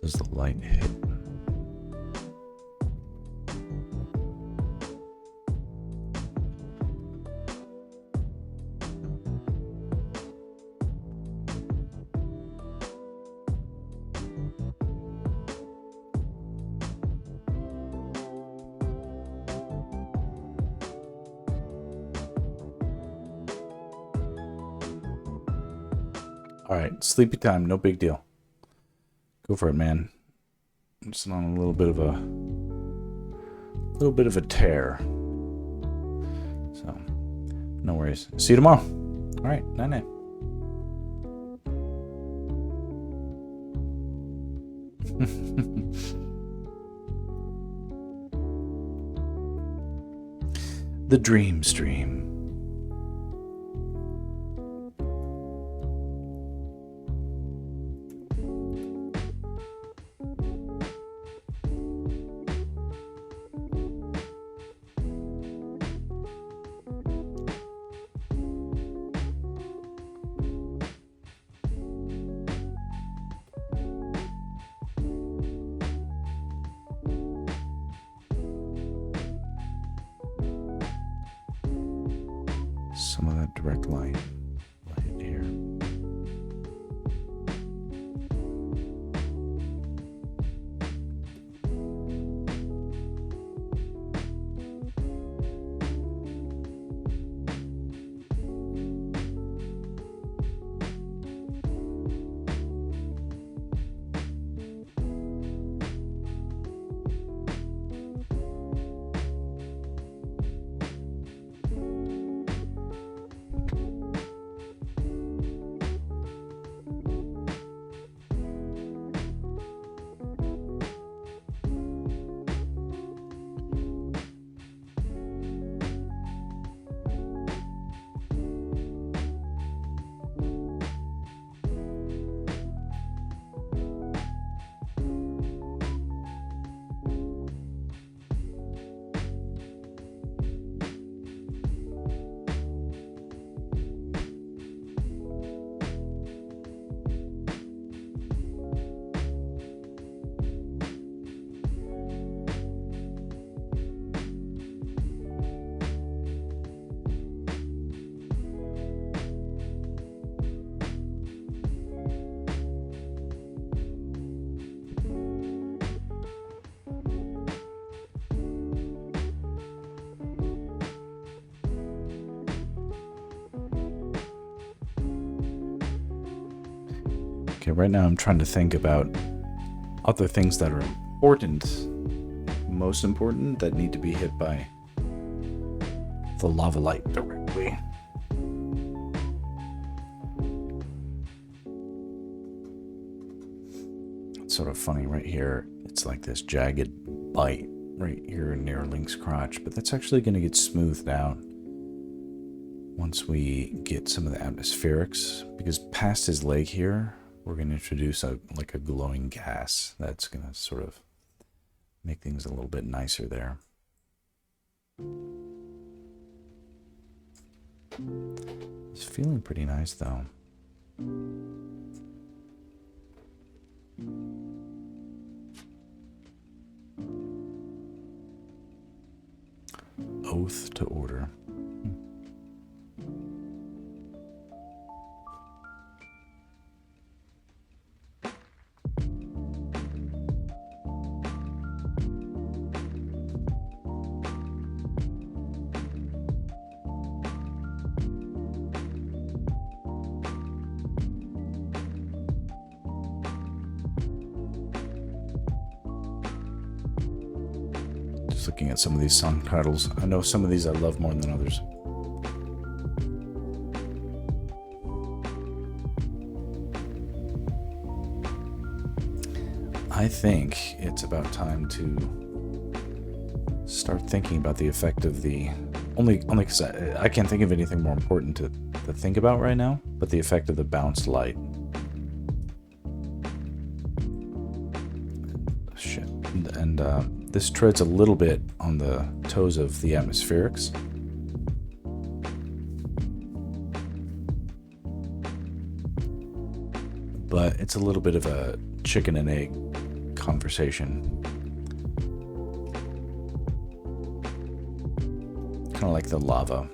Does the light hit? All right, sleepy time, no big deal. Go for it, man. I'm just on a little bit of a tear. So, no worries. See you tomorrow. All right, night-night. The dream stream. Some of that direct light here. Okay, right now I'm trying to think about other things that are important, most important, that need to be hit by the lava light directly. It's sort of funny right here. It's like this jagged bite right here near Link's crotch, but that's actually going to get smoothed out once we get some of the atmospherics, because past his leg here, we're going to introduce like a glowing gas that's going to sort of make things a little bit nicer there. It's feeling pretty nice though. Oath to order. Looking at some of these song titles, I know some of these I love more than others. I think it's about time to start thinking about the effect of the only because I can't think of anything more important to think about right now, but the effect of the bounced light. Shit. And this treads a little bit on the toes of the atmospherics. But it's a little bit of a chicken and egg conversation. Kind of like the lava.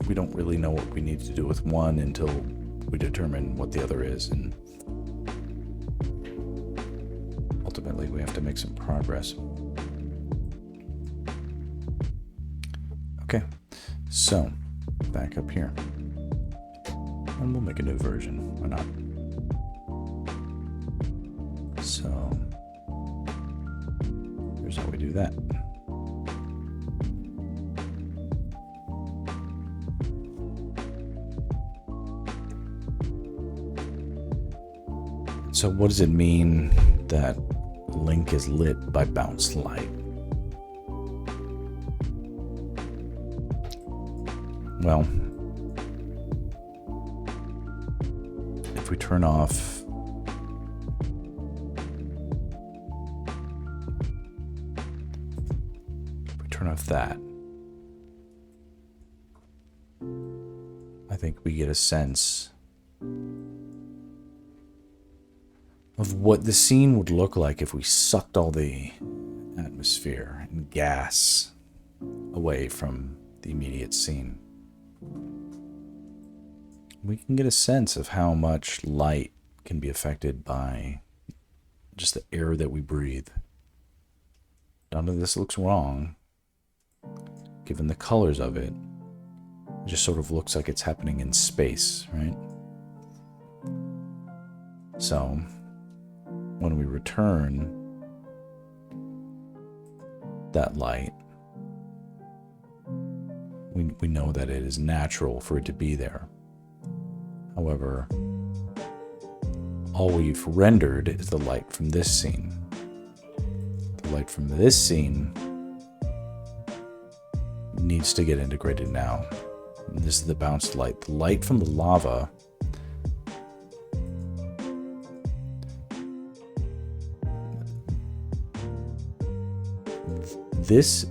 We don't really know what we need to do with one until we determine what the other is, and ultimately we have to make some progress. Okay, so back up here, and we'll make a new version. Why not? So here's how we do that. So what does it mean that Link is lit by bounced light? Well, if we turn off that, I think we get a sense of what the scene would look like if we sucked all the atmosphere and gas away from the immediate scene. We can get a sense of how much light can be affected by just the air that we breathe. None of this looks wrong, given the colors of it. It just sort of looks like it's happening in space, right? So when we return that light, we know that it is natural for it to be there. However, all we've rendered is the light from this scene. The light from this scene needs to get integrated now. This is the bounced light. The light from the lava this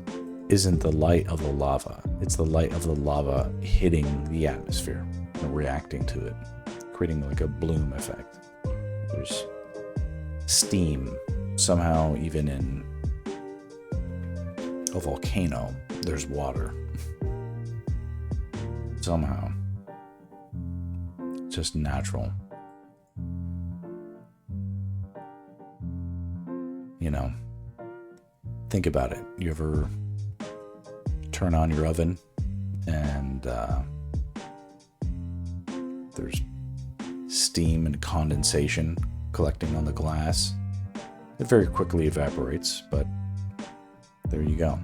isn't the light of the lava. It's the light of the lava hitting the atmosphere and reacting to it, creating like a bloom effect. There's steam. Somehow, even in a volcano, there's water. Somehow. It's just natural. You know, think about it. You ever turn on your oven and there's steam and condensation collecting on the glass. It very quickly evaporates, but there you go.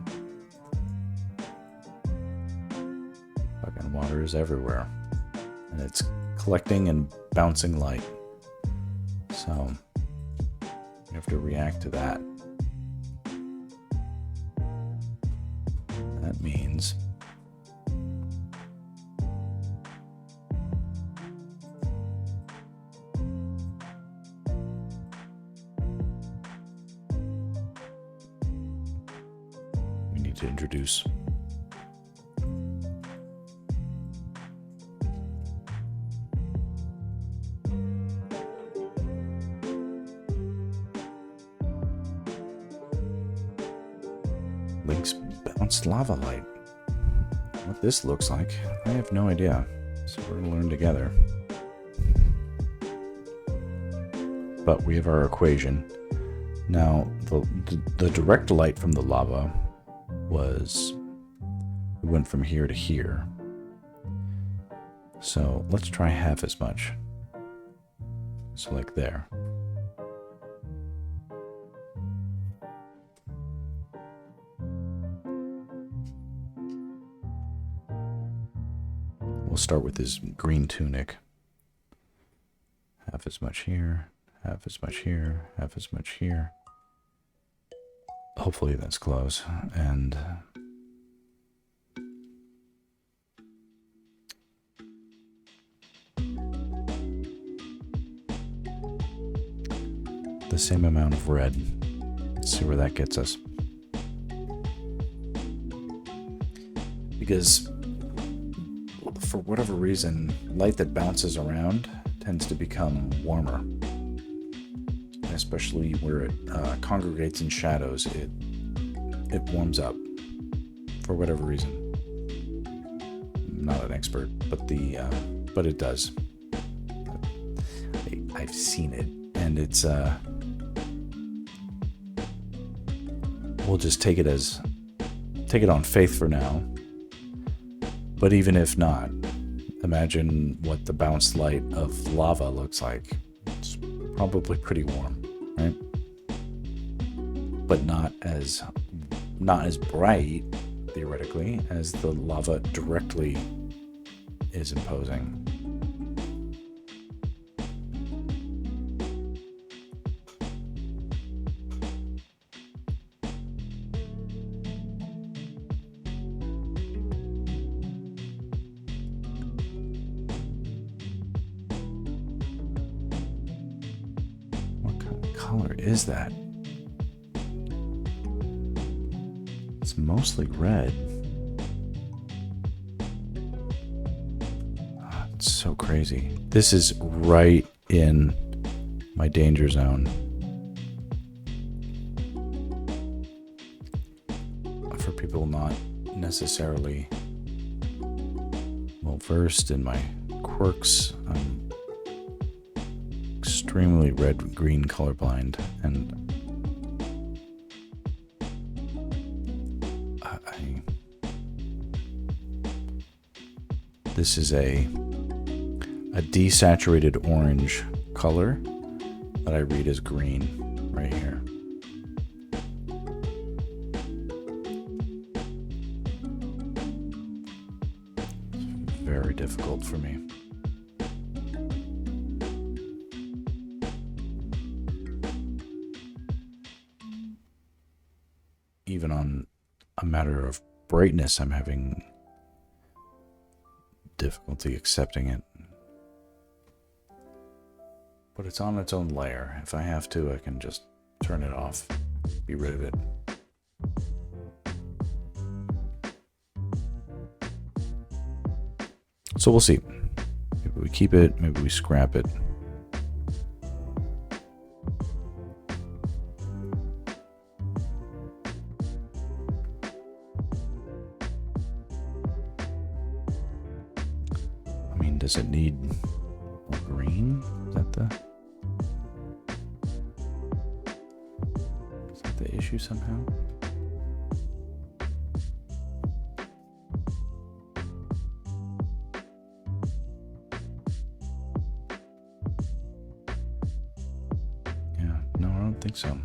Fucking water is everywhere. And it's collecting and bouncing light. So you have to react to that. That means we need to introduce Link's bounced lava light. What this looks like, I have no idea. So we're going to learn together. But we have our equation. Now, the direct light from the lava went from here to here. So let's try half as much. So like there. We'll start with his green tunic. Half as much here, half as much here, half as much here. Hopefully that's close. And the same amount of red. Let's see where that gets us. Because for whatever reason, light that bounces around tends to become warmer. And especially where it congregates in shadows, it warms up for whatever reason. I'm not an expert, but it does. I've seen it, and it's we'll just take it on faith for now. But even if not, imagine what the bounced light of lava looks like. It's probably pretty warm, right? But not as bright, theoretically, as the lava directly is imposing. Color is that? It's mostly red. Oh, it's so crazy. This is right in my danger zone. For people not necessarily well versed in my quirks, extremely red-green colorblind, and this is a desaturated orange color that I read as green right here. It's very difficult for me. Even on a matter of brightness, I'm having difficulty accepting it. But it's on its own layer. If I have to, I can just turn it off, be rid of it. So we'll see. Maybe we keep it, maybe we scrap it. Does it need more green? Is that the issue somehow? don't think so.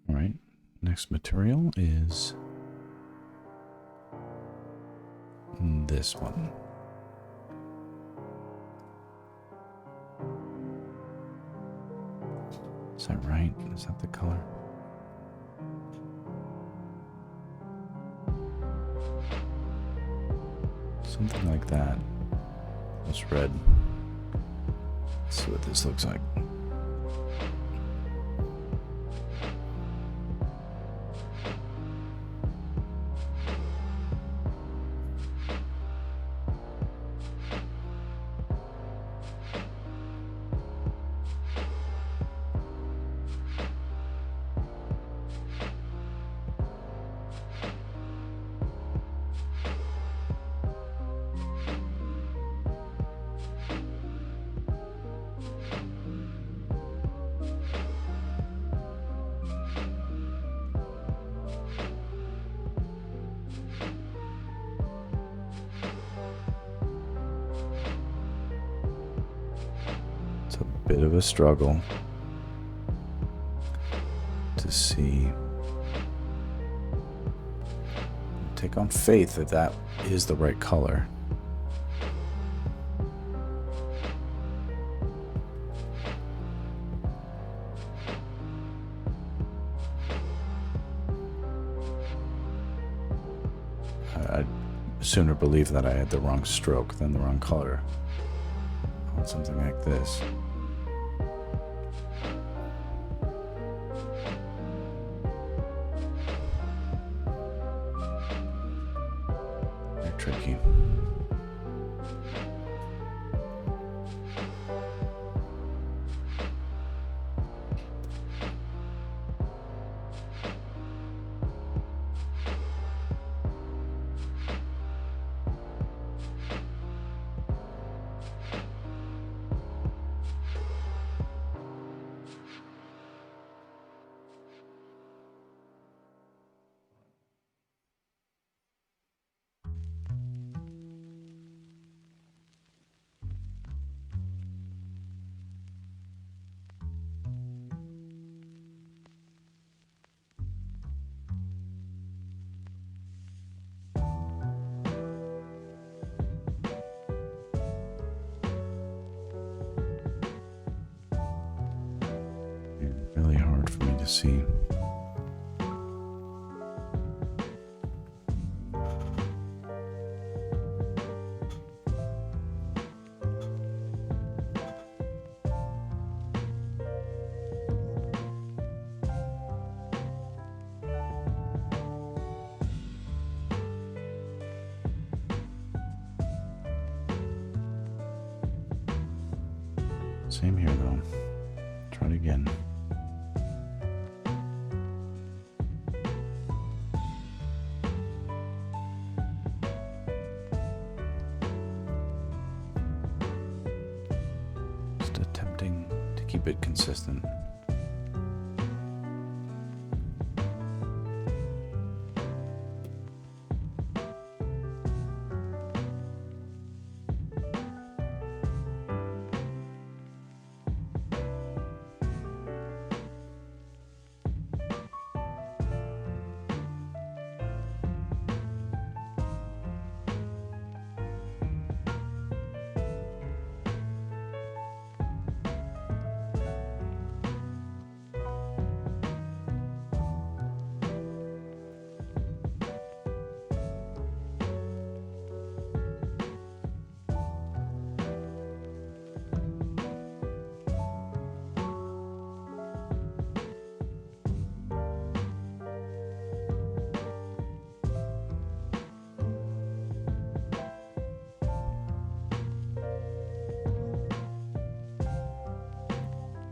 All right, next material is this one. Is that right? Is that the color? Something like that. It's red. Let's see what this looks like. Bit of a struggle to see. Take on faith that that is the right color. I'd sooner believe that I had the wrong stroke than the wrong color on something like this. Tricky. Really hard for me to see. Same here though. Try it again. keep it consistent.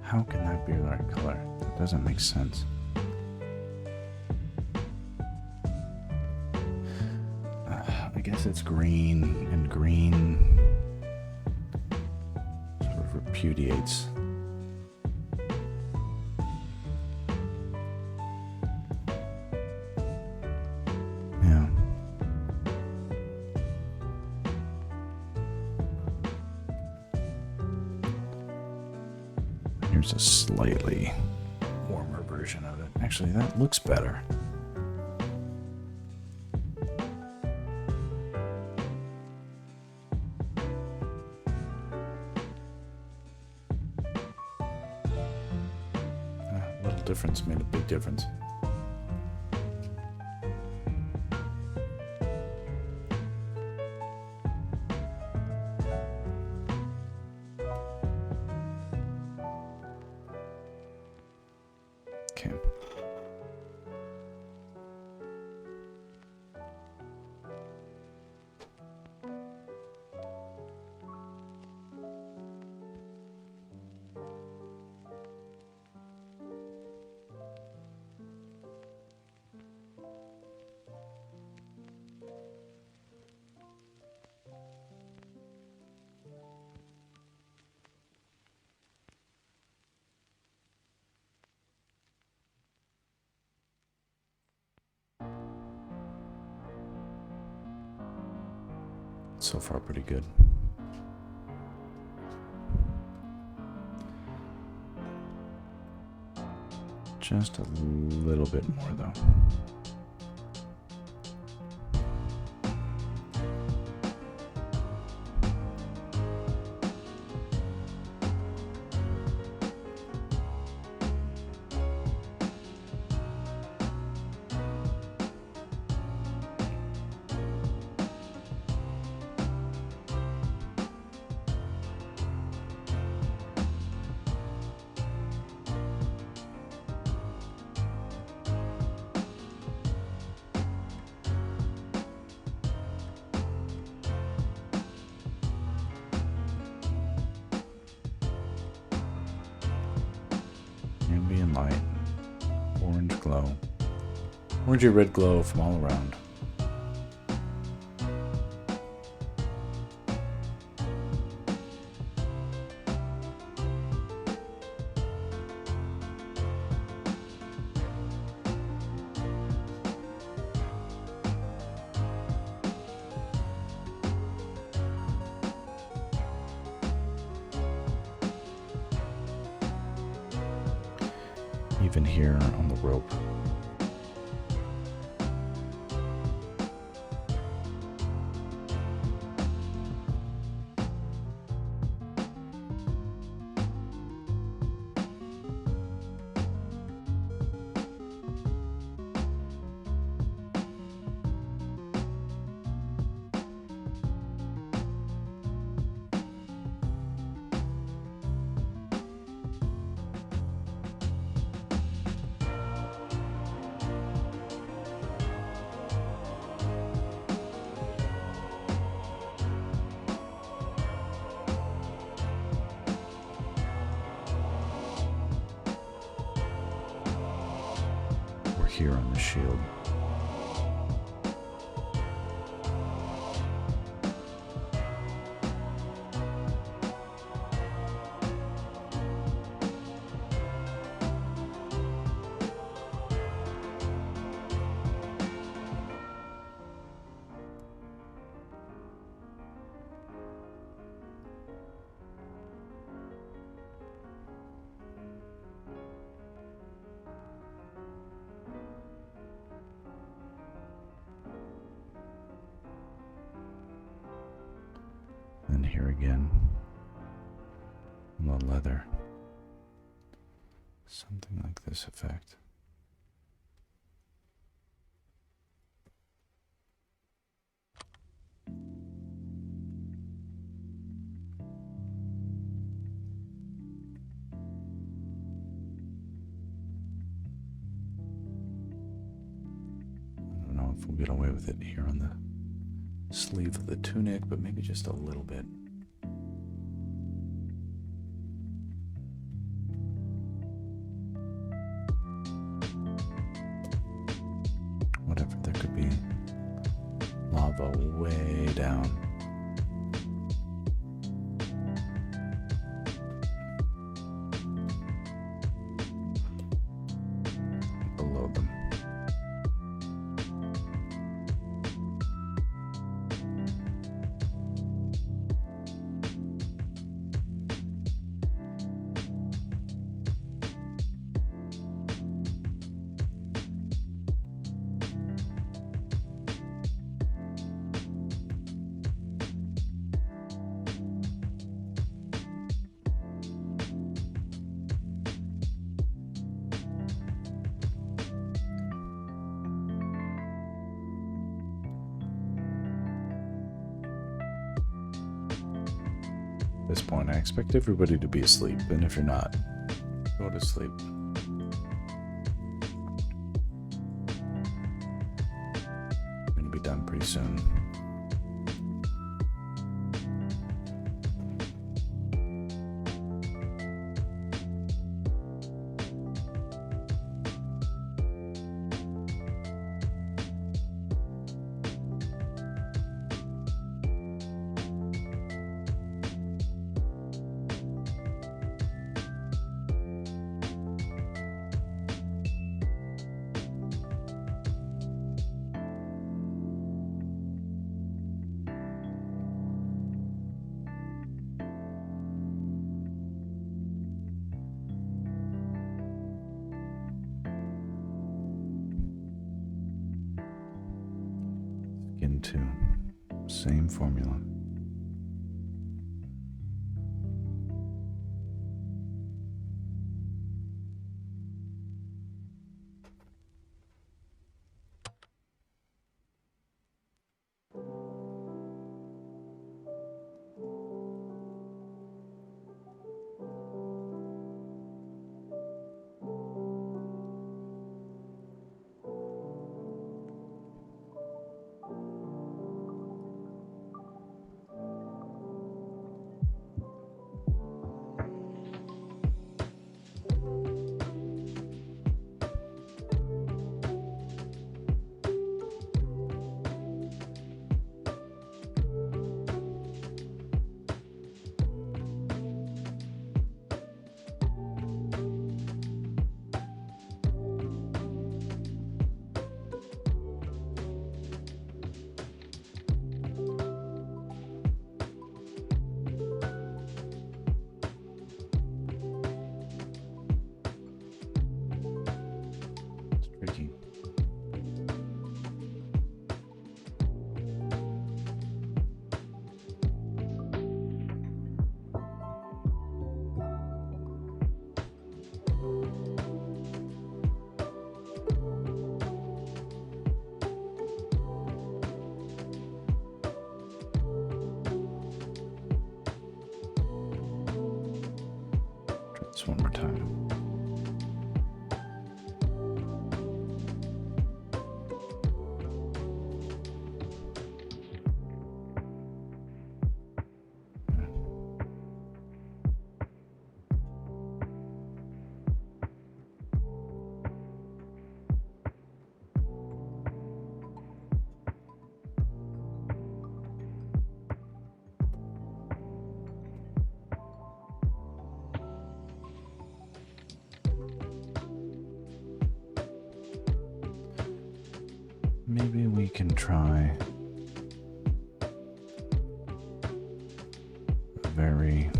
How can that be the right color? That doesn't make sense. I guess it's green, and green sort of repudiates. Yeah. Here's a slightly warmer version of it. Actually, that looks better. A little difference made a big difference. Okay. So far, pretty good. Just a little bit more, though. Ambient light, orange glow, orangey red glow from all around. Even here on the rope. Here on the shield. then here again, the leather. Something like this effect. I don't know if we'll get away with it here on the sleeve of the tunic, but maybe just a little bit. Whatever, there could be lava way down. Below them. At this point, I expect everybody to be asleep, and if you're not, go to sleep. I'm gonna be done pretty soon. Into same formula. Tricky. Try this one more time. Maybe we can try a very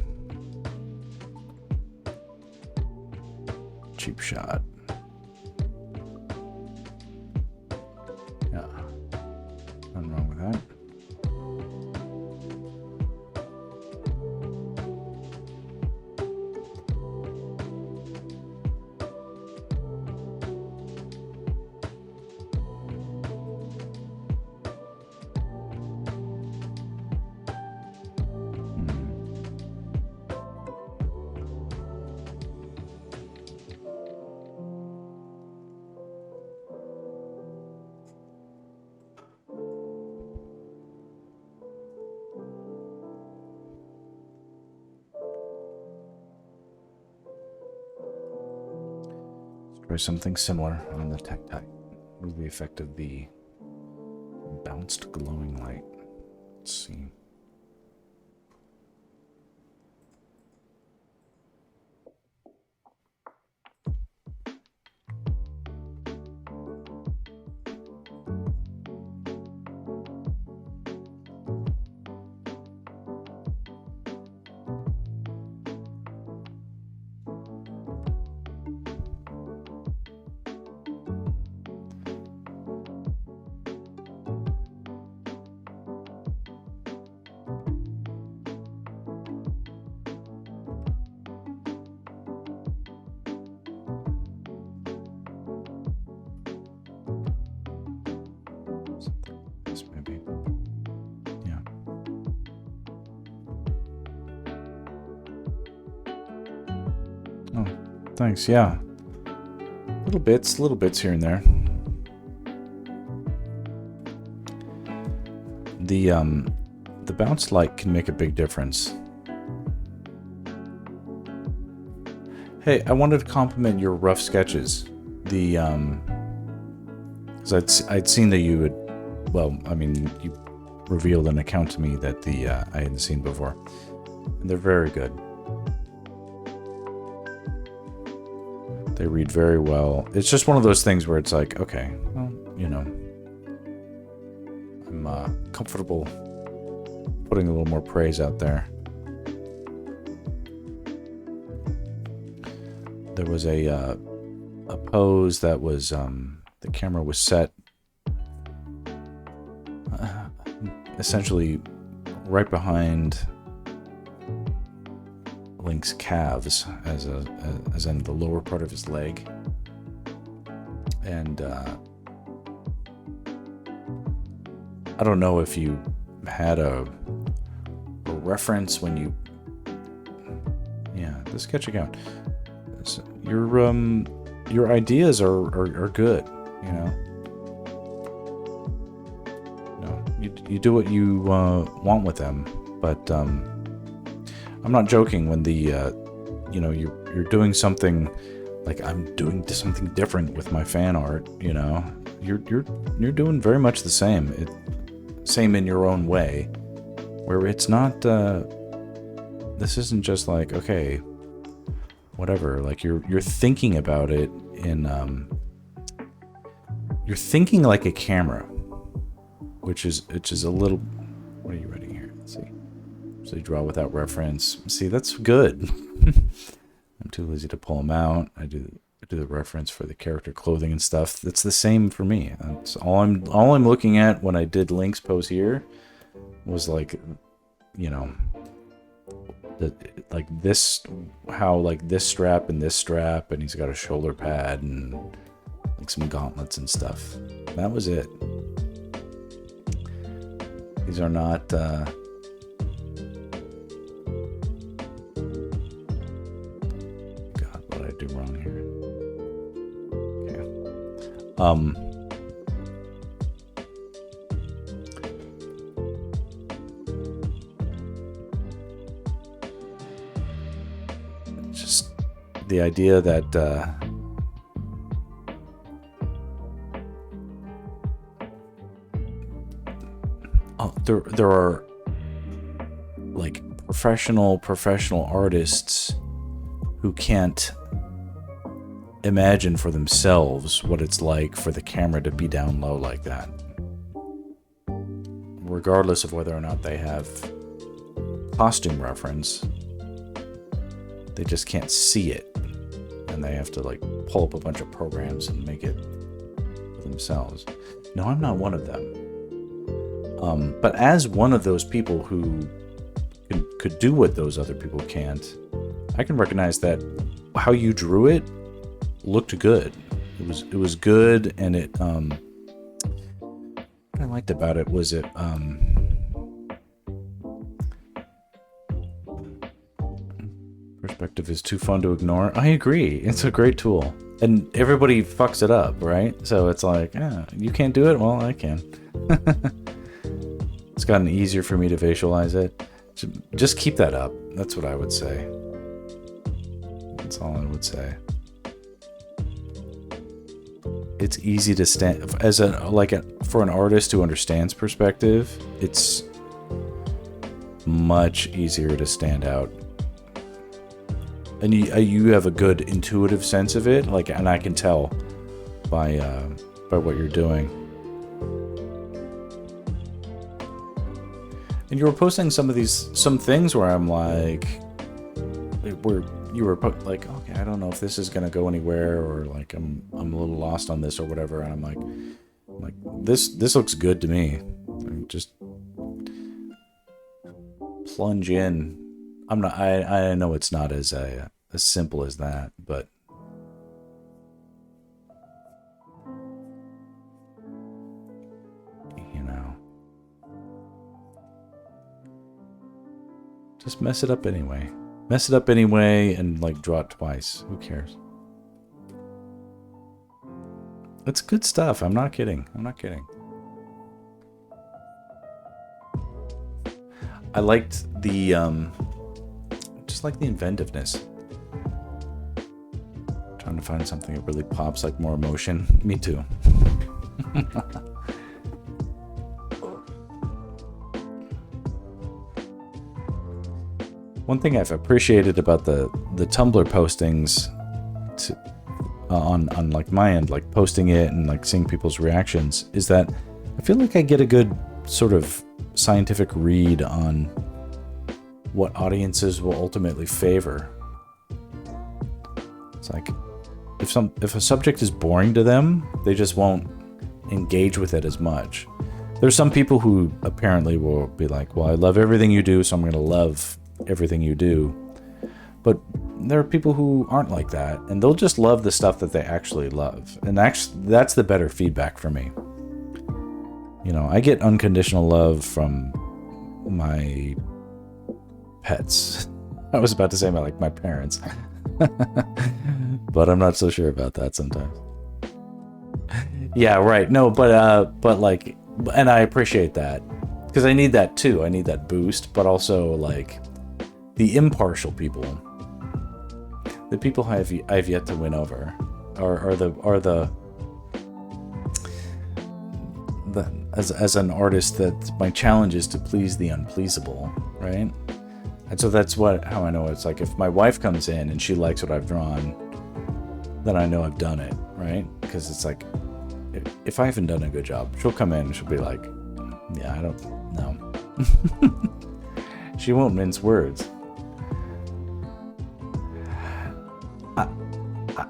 cheap shot. Yeah, nothing wrong with that. Try something similar on the Tektite. What is the effect of the bounced glowing light? Let's see. Maybe. Yeah. Oh, thanks. Yeah. Little bits here and there. The bounce light can make a big difference. Hey, I wanted to compliment your rough sketches. The 'cause I'd seen that you had, well, I mean, you revealed an account to me that I hadn't seen before, and they're very good. They read very well. It's just one of those things where it's like, okay, well, you know, I'm comfortable putting a little more praise out there. There was a pose that was the camera was set essentially right behind Link's calves, as in the lower part of his leg, and I don't know if you had a reference when you, yeah, the sketch account. Your ideas are good, you know. No, you do what you want with them, but I'm not joking when the you know, you're doing something like I'm doing something different with my fan art, you know. You're doing very much the same. Same in your own way, where it's not this isn't just like, okay, whatever, like you're thinking about it in you're thinking like a camera, which is a little, what are you writing here? Let's see. So you draw without reference. See, that's good. I'm too lazy to pull them out. I do the reference for the character clothing and stuff. That's the same for me. That's all I'm looking at when I did Link's pose here was like, you know, like this, how like this strap, and he's got a shoulder pad and like some gauntlets and stuff. That was it. These are not God, what did I do wrong here? Okay. Just the idea that there are like professional artists who can't imagine for themselves what it's like for the camera to be down low like that, regardless of whether or not they have costume reference. They just can't see it, and they have to like pull up a bunch of programs and make it for themselves. No, I'm not one of them. But as one of those people who could do what those other people can't, I can recognize that how you drew it looked good. It was good, and it what I liked about it was it perspective is too fun to ignore. I agree. It's a great tool, and everybody fucks it up, right? So it's like, you can't do it. Well, I can. It's gotten easier for me to visualize it. Just keep that up. That's what I would say. That's all I would say. it's easy to stand as for an artist who understands perspective. It's much easier to stand out, and you have a good intuitive sense of it. Like, and I can tell by what you're doing. And you were posting some things where I'm like, where you were like, okay, I don't know if this is gonna go anywhere, or like I'm a little lost on this or whatever. And I'm like this looks good to me. Just plunge in. I know it's not as simple as that, but you know, just mess it up anyway. Mess it up anyway and like draw it twice. Who cares? It's good stuff. I'm not kidding. I liked the just like the inventiveness. Trying to find something that really pops, like more emotion. Me too. One thing I've appreciated about the Tumblr postings on like my end, like posting it and like seeing people's reactions, is that I feel like I get a good sort of scientific read on what audiences will ultimately favor. It's like if a subject is boring to them, they just won't engage with it as much. There's some people who apparently will be like, well, I love everything you do, so I'm going to love everything you do. But there are people who aren't like that, and they'll just love the stuff that they actually love. And that's the better feedback for me. You know, I get unconditional love from my pets. I was about to say my parents. But I'm not so sure about that sometimes. Yeah, right. No, but like, and I appreciate that, because I need that too. I need that boost, but also like the impartial people, the people I've yet to win over, are the as an artist, that my challenge is to please the unpleasable, right? And so that's how I know it's like, if my wife comes in and she likes what I've drawn, then I know I've done it, right? Because it's like, if I haven't done a good job, she'll come in and she'll be like, yeah, I don't know. She won't mince words.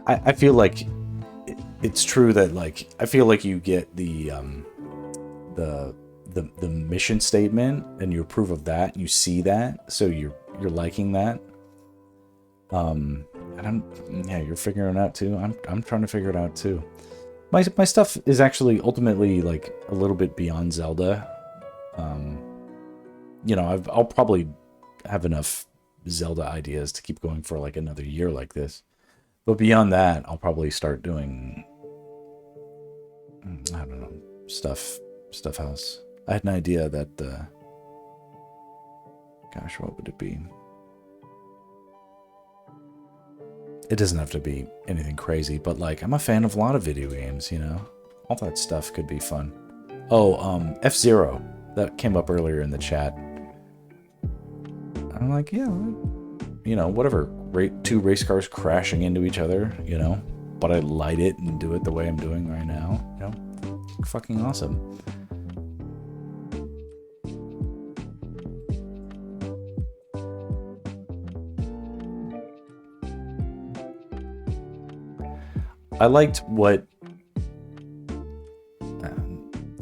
I feel like it's true that, like, I feel like you get the mission statement and you approve of that, you see that, so you're liking that. And you're figuring it out too. I'm trying to figure it out too. My stuff is actually ultimately like a little bit beyond Zelda. You know, I'll probably have enough Zelda ideas to keep going for like another year like this. But beyond that, I'll probably start doing, I don't know, stuff house. I had an idea that, gosh, what would it be? It doesn't have to be anything crazy, but like, I'm a fan of a lot of video games, you know? All that stuff could be fun. Oh, F-Zero. That came up earlier in the chat. I'm like, yeah, you know, whatever. Two race cars crashing into each other, you know? But I light it and do it the way I'm doing right now, you know? Fucking awesome. I liked what,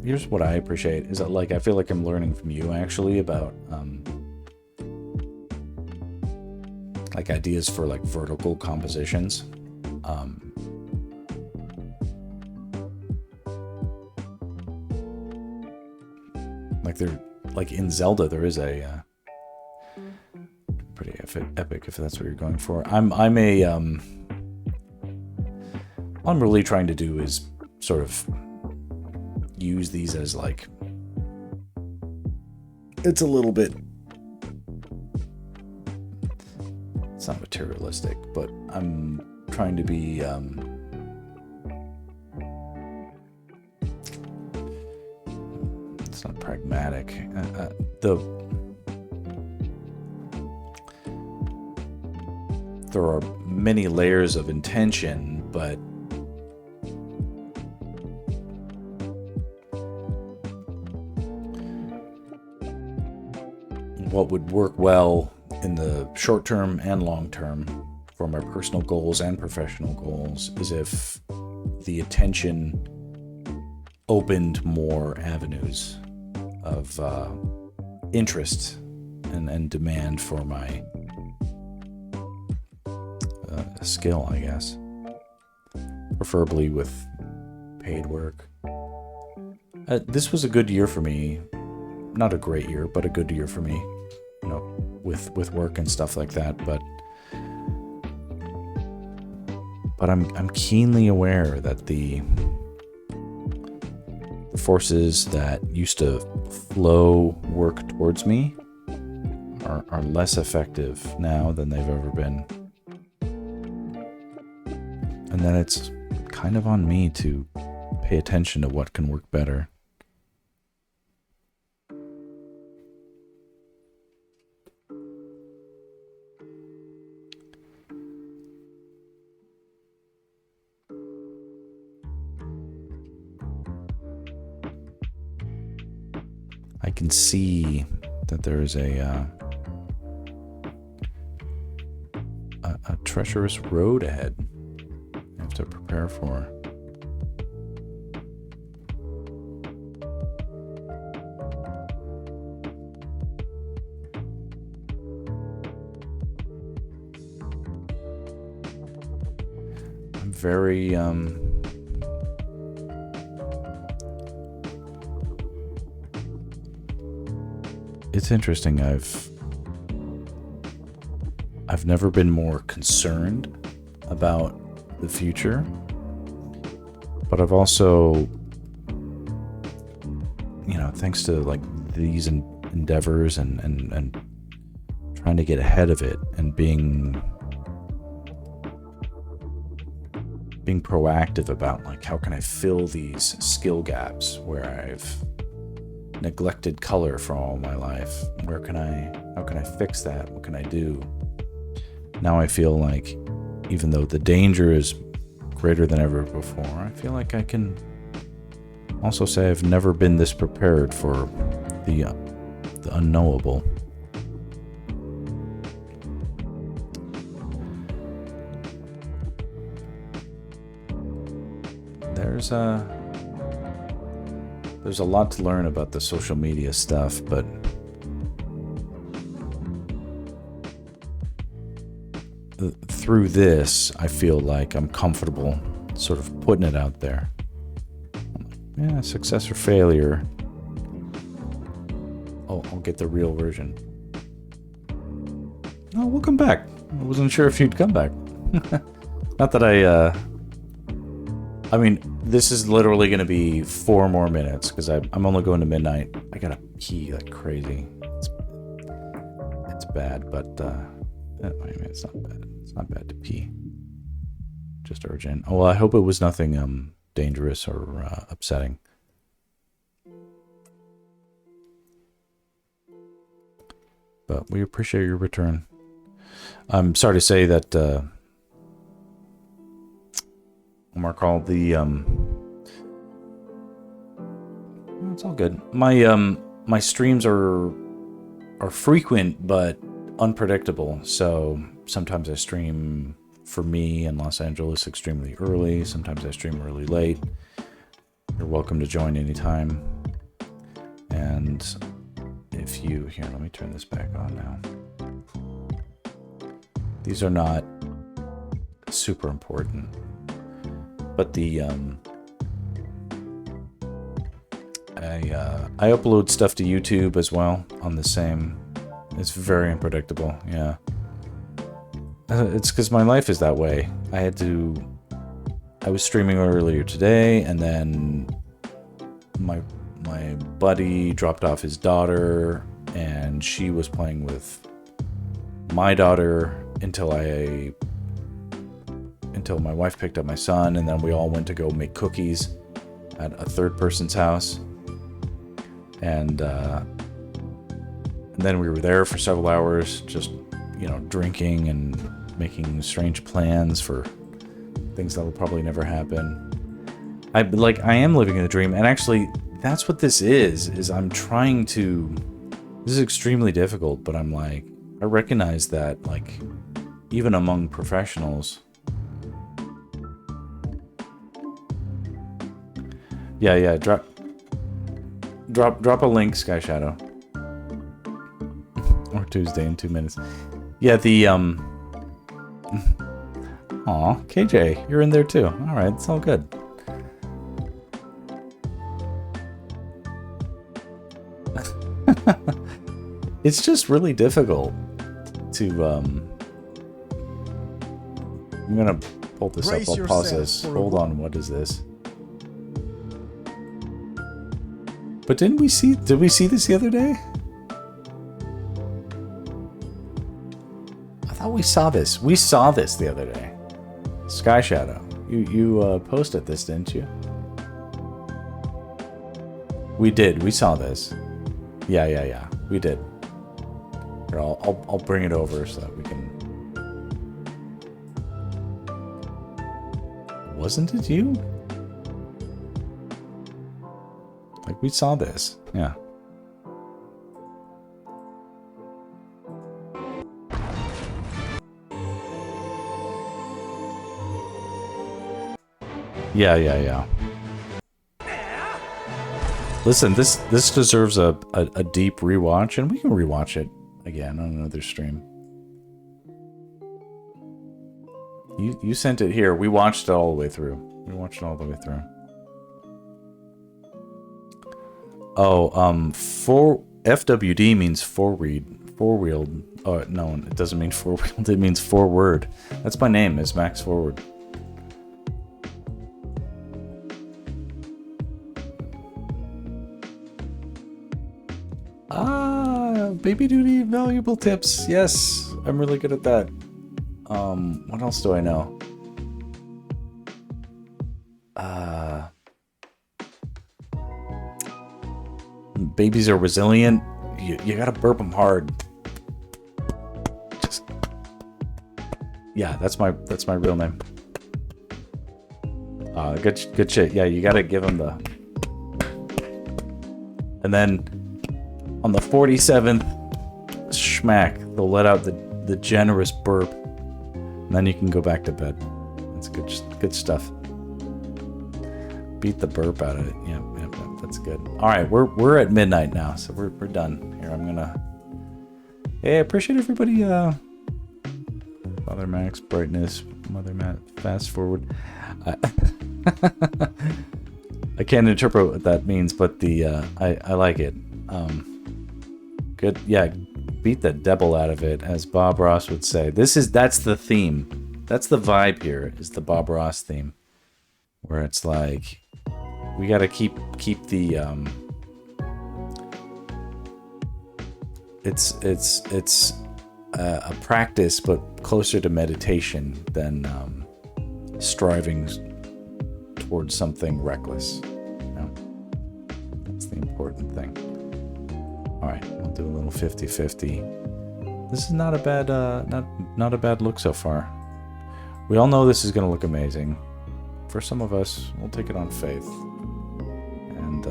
here's what I appreciate, is that, like, I feel like I'm learning from you actually about, like, ideas for like vertical compositions. Like in Zelda, there is a, pretty epic if that's what you're going for. All I'm really trying to do is sort of use these as like, it's a little bit, it's not materialistic, but I'm trying to be pragmatic. There are many layers of intention, but what would work well in the short term and long term for my personal goals and professional goals is if the attention opened more avenues of interest and demand for my skill, I guess. Preferably with paid work. This was a good year for me. Not a great year, but a good year for me. You know, with work and stuff like that. But I'm keenly aware that the forces that used to flow work towards me are less effective now than they've ever been. And then it's kind of on me to pay attention to what can work better. I can see that there is a treacherous road ahead I have to prepare for. I'm very it's interesting. I've never been more concerned about the future, but I've also, thanks to like these endeavors and trying to get ahead of it and being proactive about like how can I fill these skill gaps where I've neglected color for all my life. How can I fix that? What can I do? Now I feel like even though the danger is greater than ever before, I feel like I can also say I've never been this prepared for the unknowable. There's a lot to learn about the social media stuff, but through this, I feel like I'm comfortable sort of putting it out there. Yeah, success or failure. Oh, I'll get the real version. Oh, welcome back. I wasn't sure if you'd come back. Not that I mean, this is literally going to be 4 more minutes because I'm only going to midnight. I gotta pee like crazy. It's bad, but it's not bad. It's not bad to pee. Just urgent. Oh, well, I hope it was nothing dangerous or upsetting. But we appreciate your return. I'm sorry to say that Omar called the it's all good. My streams are frequent but unpredictable. So sometimes I stream for me in Los Angeles extremely early. Sometimes I stream really late. You're welcome to join anytime. And if you here, let me turn this back on now. These are not super important. But I upload stuff to YouTube as well on the same. It's very unpredictable. Yeah, it's because my life is that way. I was streaming earlier today, and then my buddy dropped off his daughter, and she was playing with my daughter until my wife picked up my son, and then we all went to go make cookies at a third person's house. And then we were there for several hours, just, you know, drinking and making strange plans for things that will probably never happen. I am living in a dream, and actually, that's what this is I'm trying to... This is extremely difficult, but I'm like, I recognize that, like, even among professionals... Yeah, drop a link, Sky Shadow. Or Tuesday in 2 minutes. Yeah, the, Aw, KJ, you're in there too. Alright, it's all good. It's just really difficult to, I'm gonna pull this up, I'll pause this. Hold on, what is this? But did we see this the other day? I thought we saw this. We saw this the other day. Sky Shadow. You posted this, didn't you? We did. We saw this. Yeah. We did. Here, I'll bring it over so that we can... Wasn't it you? Like, we saw this. Yeah. Yeah. Listen, this deserves a deep rewatch, and we can rewatch it again on another stream. You sent it here. We watched it all the way through. Oh, for FWD means four-wheeled. Oh, no, it doesn't mean four-wheeled. It means forward. That's my name, is Max Forward. Baby duty, valuable tips. Yes, I'm really good at that. What else do I know? Babies are resilient. You gotta burp them hard. Just... Yeah, that's my real name. Good shit. Yeah, you gotta give them the... And then on the 47th schmack, they'll let out the generous burp, and then you can go back to bed. That's good stuff. Beat the burp out of it. Yep, that's good. All right, we're at midnight now, so we're done. Here, I'm gonna... Hey, I appreciate everybody. Father Max, brightness, Mother Matt, fast forward. I can't interpret what that means, but I like it. Good, yeah. Beat the devil out of it, as Bob Ross would say. That's the theme. That's the vibe here. Is the Bob Ross theme, where it's like we got to keep the it's a practice, but closer to meditation than striving towards something reckless. You know? That's the important thing. All right, we'll do a little 50-50. This is not a bad not a bad look so far. We all know this is gonna look amazing. For some of us, we'll take it on faith. And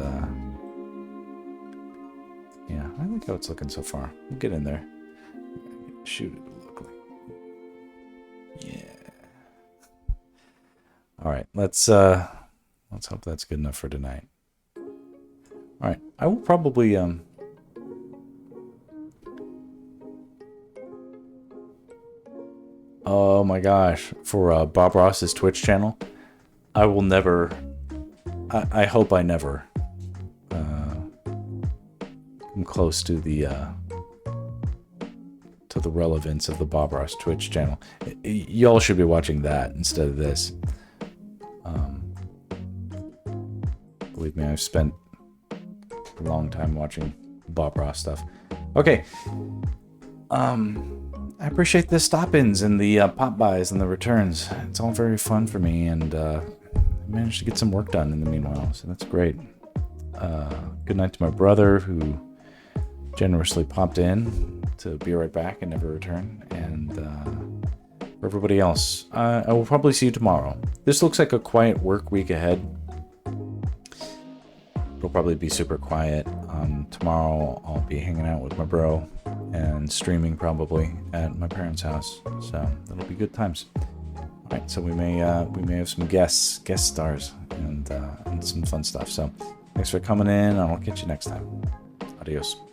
yeah, I like how it's looking so far. We'll get in there. Shoot it to look like. Yeah. All right, let's hope that's good enough for tonight. All right, I will probably oh my gosh, for Bob Ross's Twitch channel, I will never... I hope I never come close to the relevance of the Bob Ross Twitch channel. Y'all should be watching that instead of this. Believe me, I've spent a long time watching Bob Ross stuff. Okay. I appreciate the stop-ins and the pop buys and the returns. It's all very fun for me, and I managed to get some work done in the meanwhile, so that's great. Good night to my brother, who generously popped in to be right back and never return. And for everybody else, I will probably see you tomorrow. This looks like a quiet work week ahead. It'll probably be super quiet. Tomorrow I'll be hanging out with my bro and streaming probably at my parents' house. So that'll be good times. All right, so we may have some guest stars and some fun stuff. So thanks for coming in. I'll catch you next time. Adios.